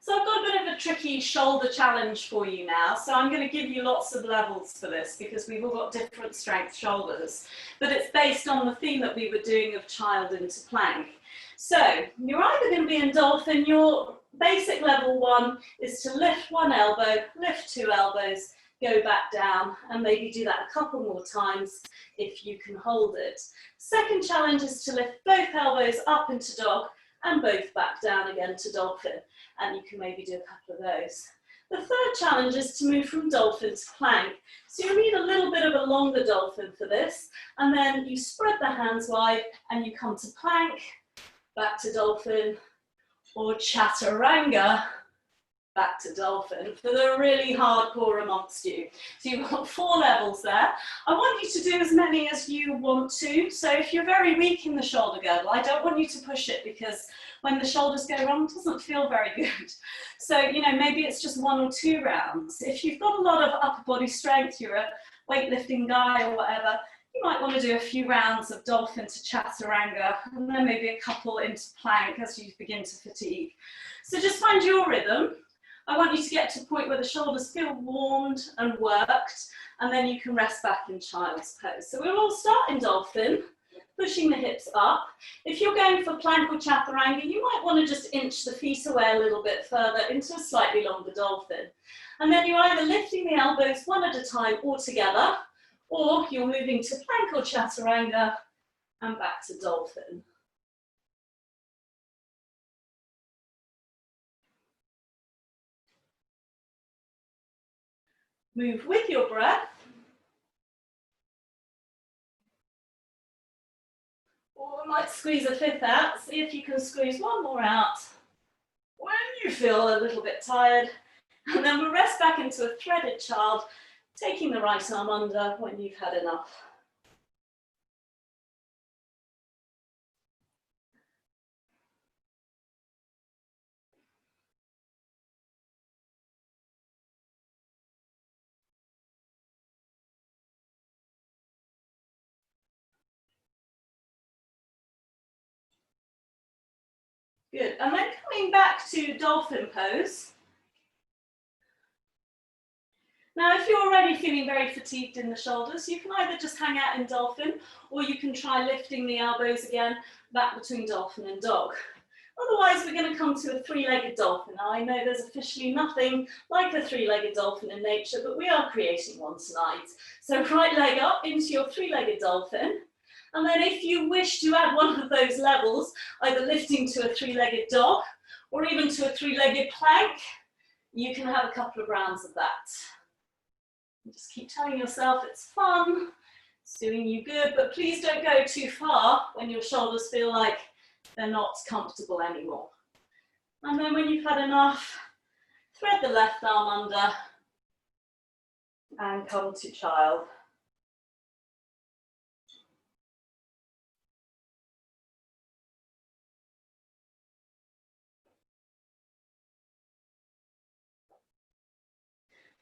So I've got a bit of a tricky shoulder challenge for you now. So I'm going to give you lots of levels for this because we've all got different strength shoulders. But it's based on the theme that we were doing of child into plank. So you're either going to be in dolphin. Your basic level 1 is to lift one elbow, lift 2 elbows, go back down, and maybe do that a couple more times if you can hold it. Second challenge is to lift both elbows up into dog and both back down again to dolphin. And you can maybe do a couple of those. The third challenge is to move from dolphin to plank. So you need a little bit of a longer dolphin for this, and then you spread the hands wide and you come to plank, back to dolphin, or chaturanga, back to dolphin, for the really hardcore amongst you. So you've got 4 levels there. I want you to do as many as you want to. So if you're very weak in the shoulder girdle, I don't want you to push it because when the shoulders go wrong, it doesn't feel very good. So, you know, maybe it's just 1 or 2 rounds. If you've got a lot of upper body strength, you're a weightlifting guy or whatever, you might want to do a few rounds of dolphin to chaturanga, and then maybe a couple into plank as you begin to fatigue. So just find your rhythm. I want you to get to a point where the shoulders feel warmed and worked, and then you can rest back in child's pose. So we'll all start in dolphin, pushing the hips up. If you're going for plank or chaturanga, you might want to just inch the feet away a little bit further into a slightly longer dolphin. And then you're either lifting the elbows one at a time or together, or you're moving to plank or chaturanga and back to dolphin. Move with your breath. Or I might squeeze a 5th out. See if you can squeeze 1 more out. When you feel a little bit tired, And then we'll rest back into a threaded child, taking the right arm under when you've had enough. Good, and then coming back to dolphin pose. Now, if you're already feeling very fatigued in the shoulders, you can either just hang out in dolphin, or you can try lifting the elbows again, back between dolphin and dog. Otherwise, we're going to come to a three-legged dolphin. Now, I know there's officially nothing like a three-legged dolphin in nature, but we are creating one tonight. So right leg up into your three-legged dolphin. And then if you wish to add one of those levels, either lifting to a three-legged dog or even to a three-legged plank, you can have a couple of rounds of that. Just keep telling yourself it's fun, it's doing you good, but please don't go too far when your shoulders feel like they're not comfortable anymore. And then when you've had enough, thread the left arm under and come to child.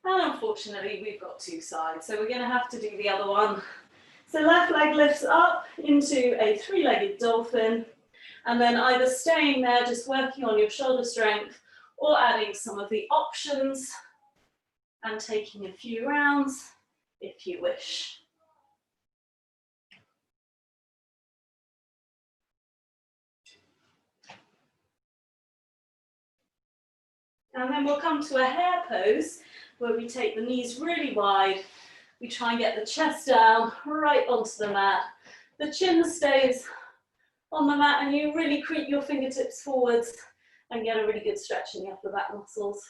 And unfortunately, we've got two sides, so we're going to have to do the other one. So left leg lifts up into a three-legged dolphin, and then either staying there, just working on your shoulder strength, or adding some of the options and taking a few rounds if you wish. And then we'll come to a hare pose, where we take the knees really wide. We try and get the chest down, right onto the mat. The chin stays on the mat, and you really creep your fingertips forwards and get a really good stretch in the upper back muscles.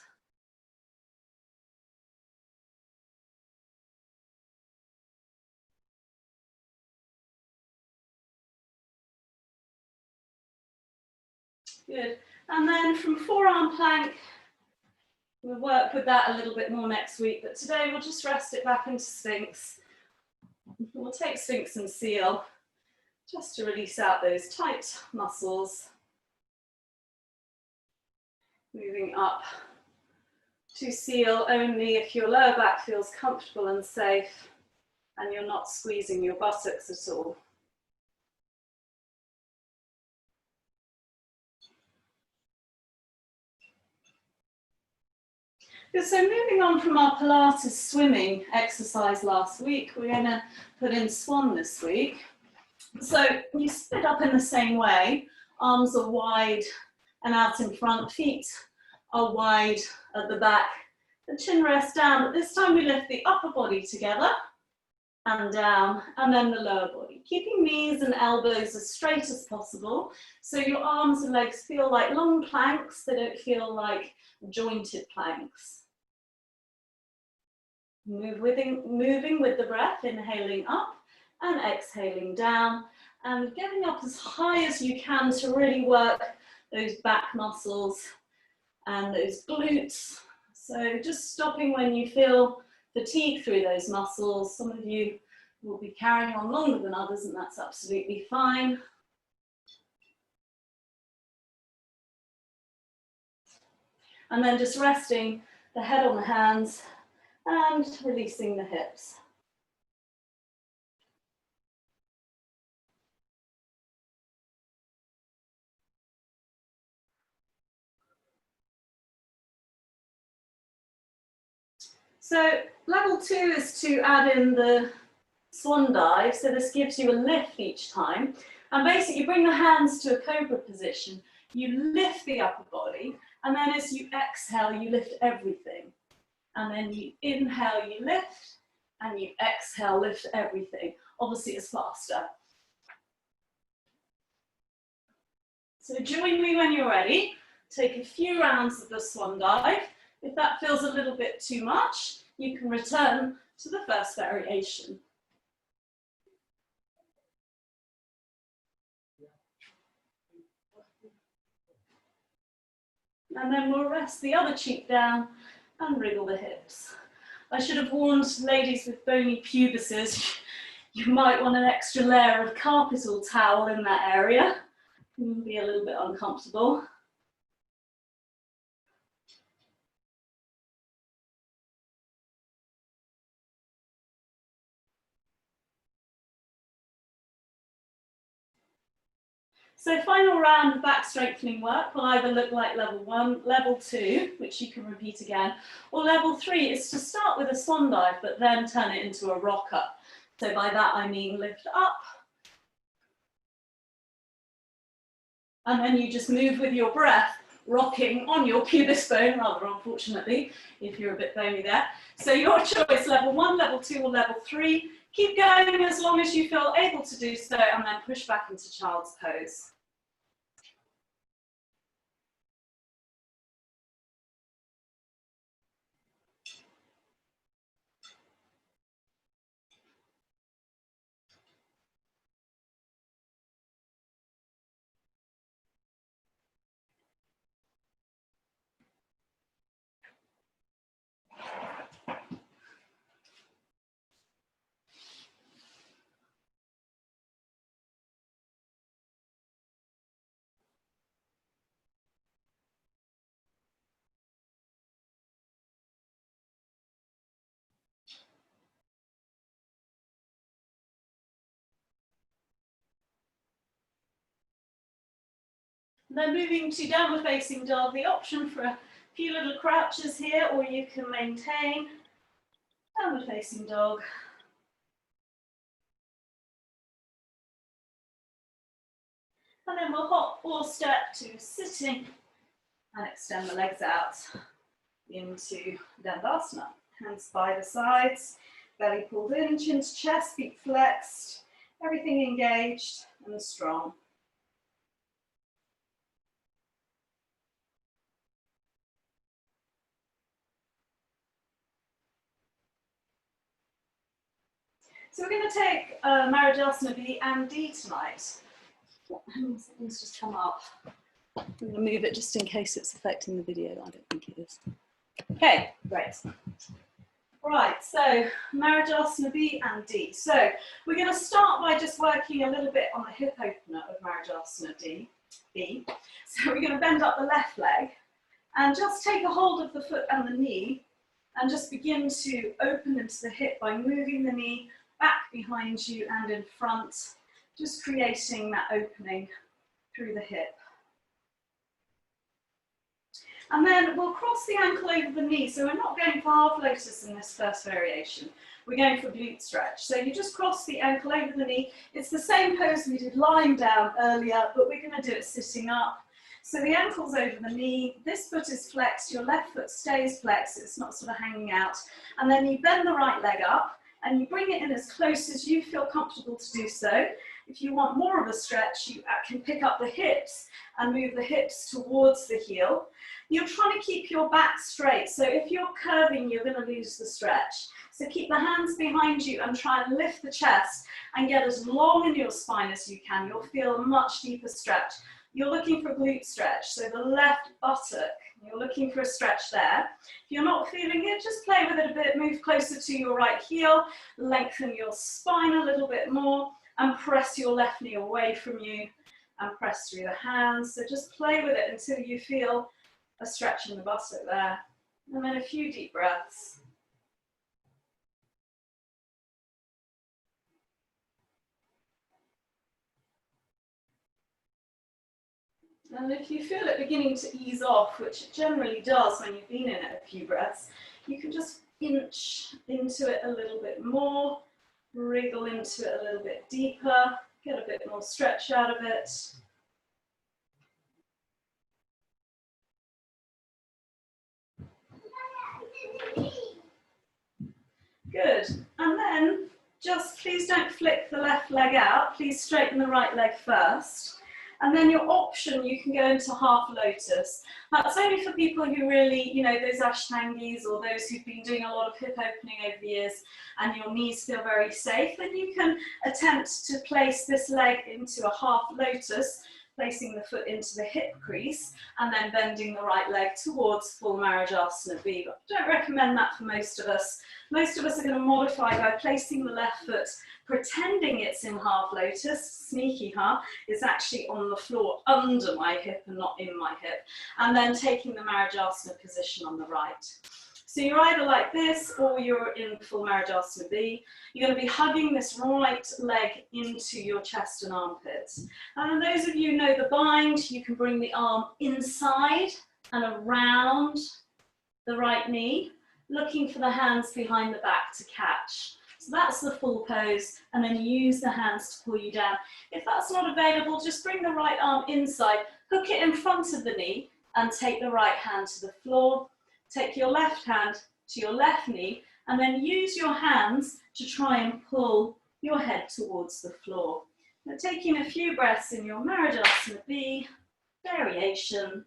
Good. And then from forearm plank, we'll work with that a little bit more next week, but today we'll just rest it back into Sphinx. We'll take Sphinx and Seal just to release out those tight muscles. Moving up to Seal only if your lower back feels comfortable and safe and you're not squeezing your buttocks at all. So moving on from our Pilates swimming exercise last week, we're going to put in Swan this week. So you split up in the same way, arms are wide and out in front, feet are wide at the back, the chin rests down, but this time we lift the upper body together and down, and then the lower body, keeping knees and elbows as straight as possible, so your arms and legs feel like long planks, they don't feel like jointed planks. Moving with the breath, inhaling up and exhaling down, and getting up as high as you can to really work those back muscles and those glutes. So just stopping when you feel fatigue through those muscles. Some of you will be carrying on longer than others, and that's absolutely fine. And then just resting the head on the hands and releasing the hips. So level 2 is to add in the swan dive. So this gives you a lift each time. And basically you bring the hands to a cobra position. You lift the upper body, and then as you exhale, you lift everything. And then you inhale, you lift, and you exhale, lift everything. Obviously it's faster. So join me when you're ready. Take a few rounds of the swan dive. If that feels a little bit too much, you can return to the first variation. And then we'll rest the other cheek down and wriggle the hips. I should have warned ladies with bony pubises, you might want an extra layer of carpet or towel in that area. It can be a little bit uncomfortable. So final round of back strengthening work will either look like level 1, level 2, which you can repeat again, or level 3 is to start with a swan dive, but then turn it into a rocker. So by that I mean lift up, and then you just move with your breath, rocking on your pubis bone, rather unfortunately, if you're a bit bony there. So your choice, level 1, level 2, or level 3. Keep going as long as you feel able to do so, and then push back into child's pose. Then moving to downward facing dog, the option for a few little crouches here, or you can maintain downward facing dog. And then we'll hop or step to sitting and extend the legs out into Dandasana. Hands by the sides, belly pulled in, chin to chest, feet flexed, everything engaged and strong. So we're going to take Maridasana B and D tonight. Let's just come up. I'm going to move it just in case it's affecting the video. I don't think it is. Okay, great. Right, so Maridasana B and D. So we're going to start by just working a little bit on the hip opener of Maridasana B. So we're going to bend up the left leg and just take a hold of the foot and the knee and just begin to open into the hip by moving the knee back behind you and in front, just creating that opening through the hip. And then we'll cross the ankle over the knee. So we're not going for half lotus in this first variation. We're going for glute stretch. So you just cross the ankle over the knee. It's the same pose we did lying down earlier, but we're going to do it sitting up. So the ankle's over the knee, this foot is flexed, your left foot stays flexed, it's not sort of hanging out. And then you bend the right leg up, and you bring it in as close as you feel comfortable to do so. If you want more of a stretch, you can pick up the hips and move the hips towards the heel. You're trying to keep your back straight, so if you're curving, you're going to lose the stretch. So keep the hands behind you and try and lift the chest and get as long in your spine as you can. You'll feel a much deeper stretch. You're looking for glute stretch, so the left buttock. You're looking for a stretch there. If you're not feeling it, just play with it a bit, move closer to your right heel, lengthen your spine a little bit more, and press your left knee away from you, and press through the hands. So just play with it until you feel a stretch in the buttock there. And then a few deep breaths. And if you feel it beginning to ease off, which it generally does when you've been in it a few breaths, you can just inch into it a little bit more, wriggle into it a little bit deeper, get a bit more stretch out of it. Good. And then just please don't flick the left leg out. Please straighten the right leg first. And then your option, you can go into half lotus. That's only for people who really, you know, those ashtangis or those who've been doing a lot of hip opening over the years and your knees feel very safe. Then you can attempt to place this leg into a half lotus, placing the foot into the hip crease and then bending the right leg towards full Marajasana B. But I don't recommend that for most of us. Most of us are going to modify by placing the left foot, pretending it's in half lotus, sneaky, huh? It's actually on the floor under my hip and not in my hip. And then taking the Marajasana position on the right. So you're either like this or you're in full Marajasana B. You're going to be hugging this right leg into your chest and armpits. And those of you who know the bind, you can bring the arm inside and around the right knee, looking for the hands behind the back to catch. So that's the full pose, and then use the hands to pull you down. If that's not available, just bring the right arm inside, hook it in front of the knee, and take the right hand to the floor. Take your left hand to your left knee, and then use your hands to try and pull your head towards the floor. Now, taking a few breaths in your Marajasana B variation.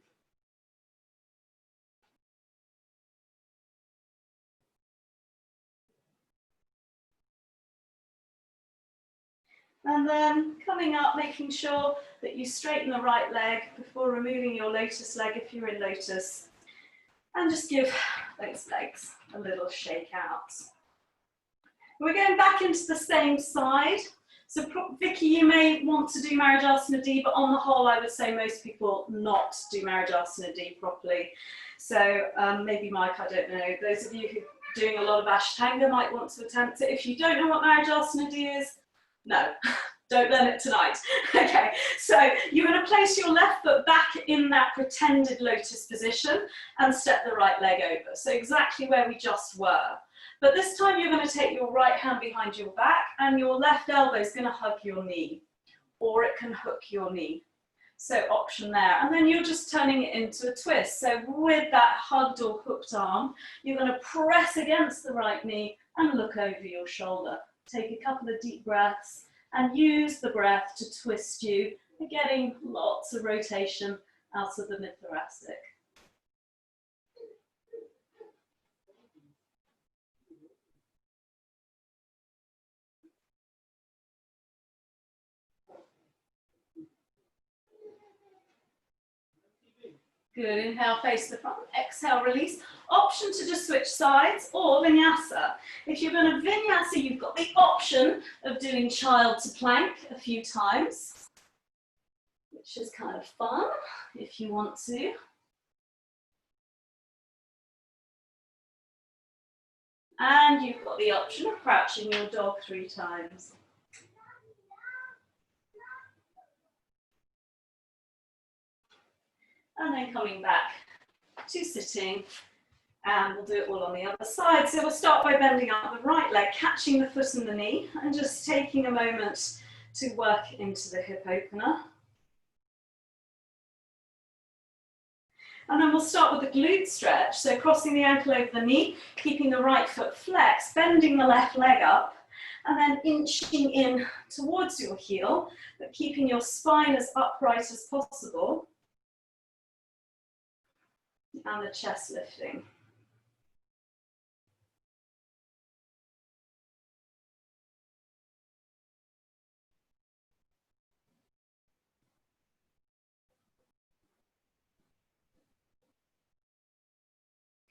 And then coming up, making sure that you straighten the right leg before removing your lotus leg if you're in lotus. And just give those legs a little shake out. We're going back into the same side. So Vicky, you may want to do Marajasana D, but on the whole, I would say most people not do Marajasana D properly. So maybe Mike, I don't know. Those of you who are doing a lot of Ashtanga might want to attempt it. If you don't know what Marajasana D is, no, don't learn it tonight. Okay, so you're going to place your left foot back in that pretended lotus position and step the right leg over. So exactly where we just were. But this time you're going to take your right hand behind your back and your left elbow is going to hug your knee, or it can hook your knee. So option there. And then you're just turning it into a twist. So with that hugged or hooked arm, you're going to press against the right knee and look over your shoulder. Take a couple of deep breaths and use the breath to twist you, getting lots of rotation out of the mid-thoracic. Good, inhale, face the front, exhale, release. Option to just switch sides or vinyasa. If you're going to vinyasa, you've got the option of doing child to plank a few times, which is kind of fun if you want to. And you've got the option of crouching your dog 3 times. And then coming back to sitting, and we'll do it all on the other side. So we'll start by bending up the right leg, catching the foot and the knee, and just taking a moment to work into the hip opener. And then we'll start with the glute stretch. So crossing the ankle over the knee, keeping the right foot flexed, bending the left leg up, and then inching in towards your heel, but keeping your spine as upright as possible. And the chest lifting.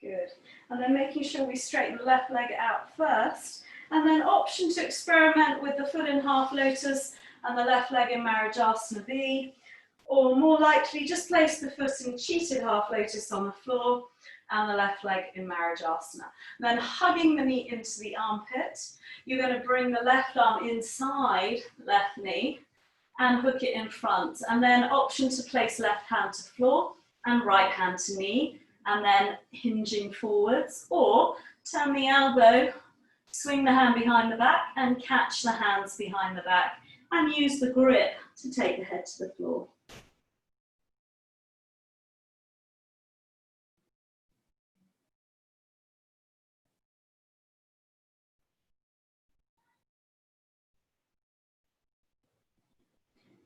Good. And then making sure we straighten the left leg out first. And then option to experiment with the foot in half lotus and the left leg in Marajasana B. Or more likely, just place the foot in cheated half lotus on the floor and the left leg in Marajasana. Then hugging the knee into the armpit, you're going to bring the left arm inside left knee and hook it in front. And then option to place left hand to floor and right hand to knee, and then hinging forwards, or turn the elbow, swing the hand behind the back and catch the hands behind the back and use the grip to take the head to the floor.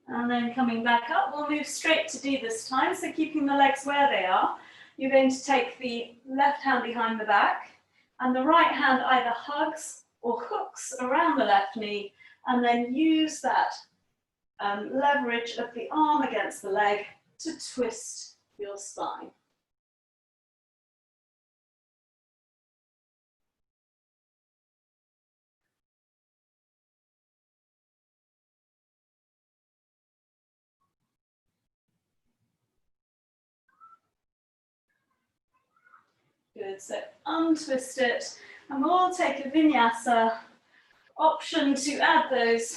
And then coming back up, we'll move straight to D this time. So keeping the legs where they are, you're going to take the left hand behind the back and the right hand either hugs or hooks around the left knee, and then use that leverage of the arm against the leg to twist your spine. Good, so untwist it, and we'll take a vinyasa option to add those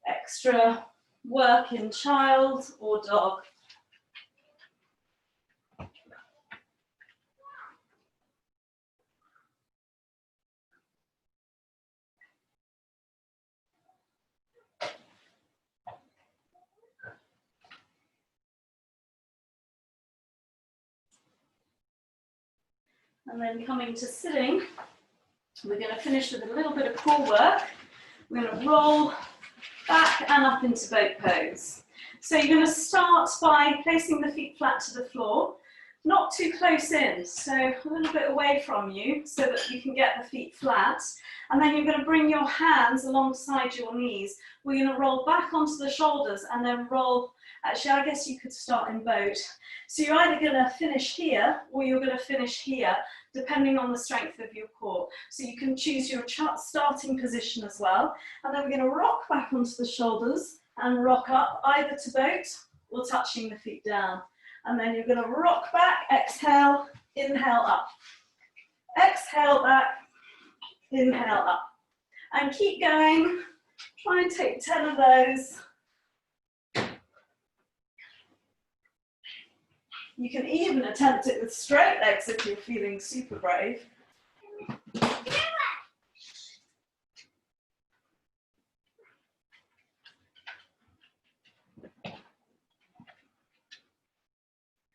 extra work in child or dog. And then coming to sitting, we're going to finish with a little bit of core work. We're going to roll back and up into boat pose. So you're going to start by placing the feet flat to the floor, not too close in, so a little bit away from you so that you can get the feet flat. And then you're going to bring your hands alongside your knees. We're going to roll back onto the shoulders and then roll. Actually, I guess you could start in boat. So you're either going to finish here or you're going to finish here, depending on the strength of your core. So you can choose your starting position as well. And then we're going to rock back onto the shoulders and rock up either to boat or touching the feet down. And then you're going to rock back, exhale, inhale up. Exhale back, inhale up. And keep going. Try and take 10 of those. You can even attempt it with straight legs if you're feeling super brave.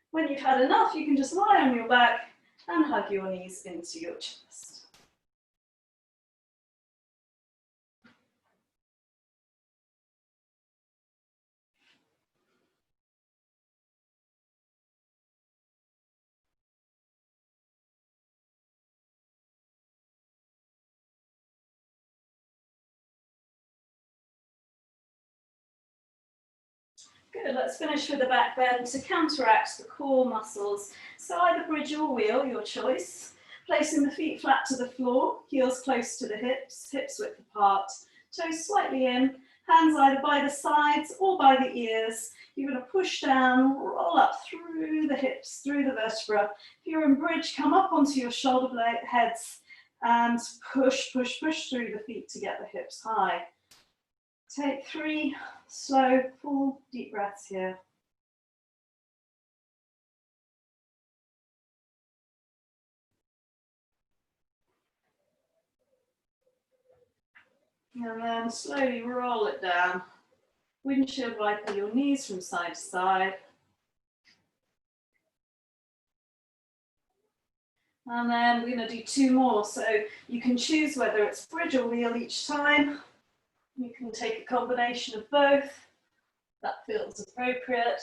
When you've had enough, you can just lie on your back and hug your knees into your chest. Good, let's finish with a back bend to counteract the core muscles. So either bridge or wheel, your choice. Placing the feet flat to the floor, heels close to the hips, hips width apart, toes slightly in, hands either by the sides or by the ears. You're going to push down, roll up through the hips, through the vertebra. If you're in bridge, come up onto your shoulder blade heads and push, push, push through the feet to get the hips high. Take 3 slow, full, deep breaths here. And then slowly roll it down. Windshield wiper your knees from side to side. And then we're going to do 2 more. So you can choose whether it's bridge or wheel each time. You can take a combination of both. That feels appropriate.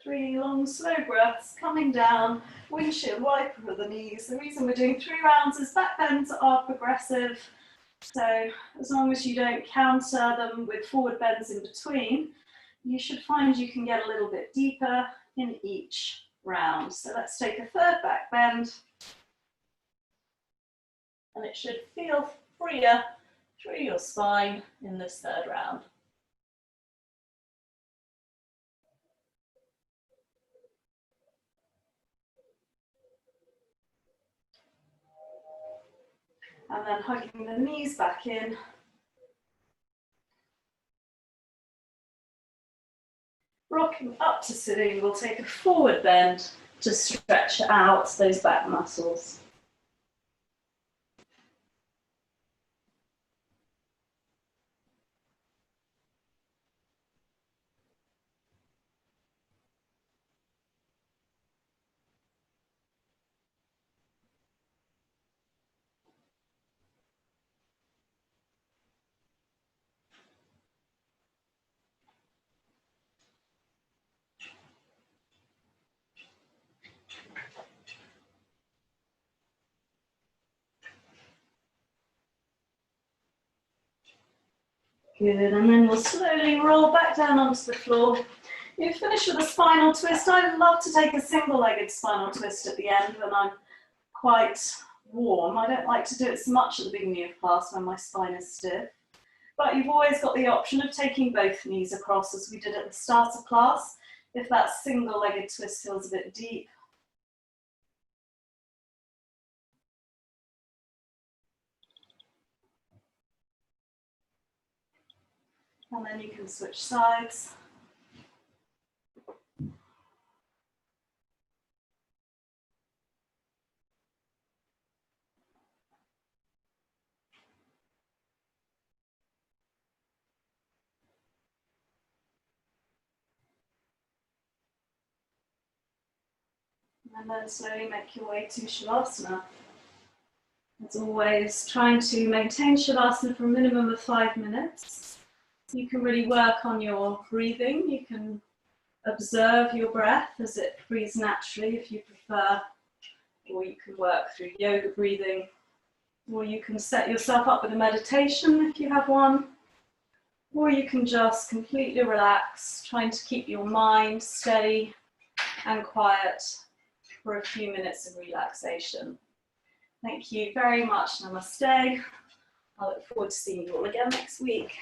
Three long, slow breaths coming down, windshield wiper of the knees. The reason we're doing 3 rounds is back bends are progressive. So as long as you don't counter them with forward bends in between, you should find you can get a little bit deeper in each round. So let's take a third back bend. And it should feel freer through your spine in this third round. And then hugging the knees back in. Rocking up to sitting, we'll take a forward bend to stretch out those back muscles. Good, and then we'll slowly roll back down onto the floor. You finish with a spinal twist. I love to take a single-legged spinal twist at the end when I'm quite warm. I don't like to do it so much at the beginning of class when my spine is stiff. But you've always got the option of taking both knees across as we did at the start of class, if that single-legged twist feels a bit deep. And then you can switch sides. And then slowly make your way to Shavasana. As always, trying to maintain Shavasana for a minimum of 5 minutes. You can really work on your breathing. You can observe your breath as it breathes naturally if you prefer, or you can work through yoga breathing, or you can set yourself up with a meditation if you have one, or you can just completely relax, trying to keep your mind steady and quiet for a few minutes of relaxation. Thank you very much. Namaste. I look forward to seeing you all again next week.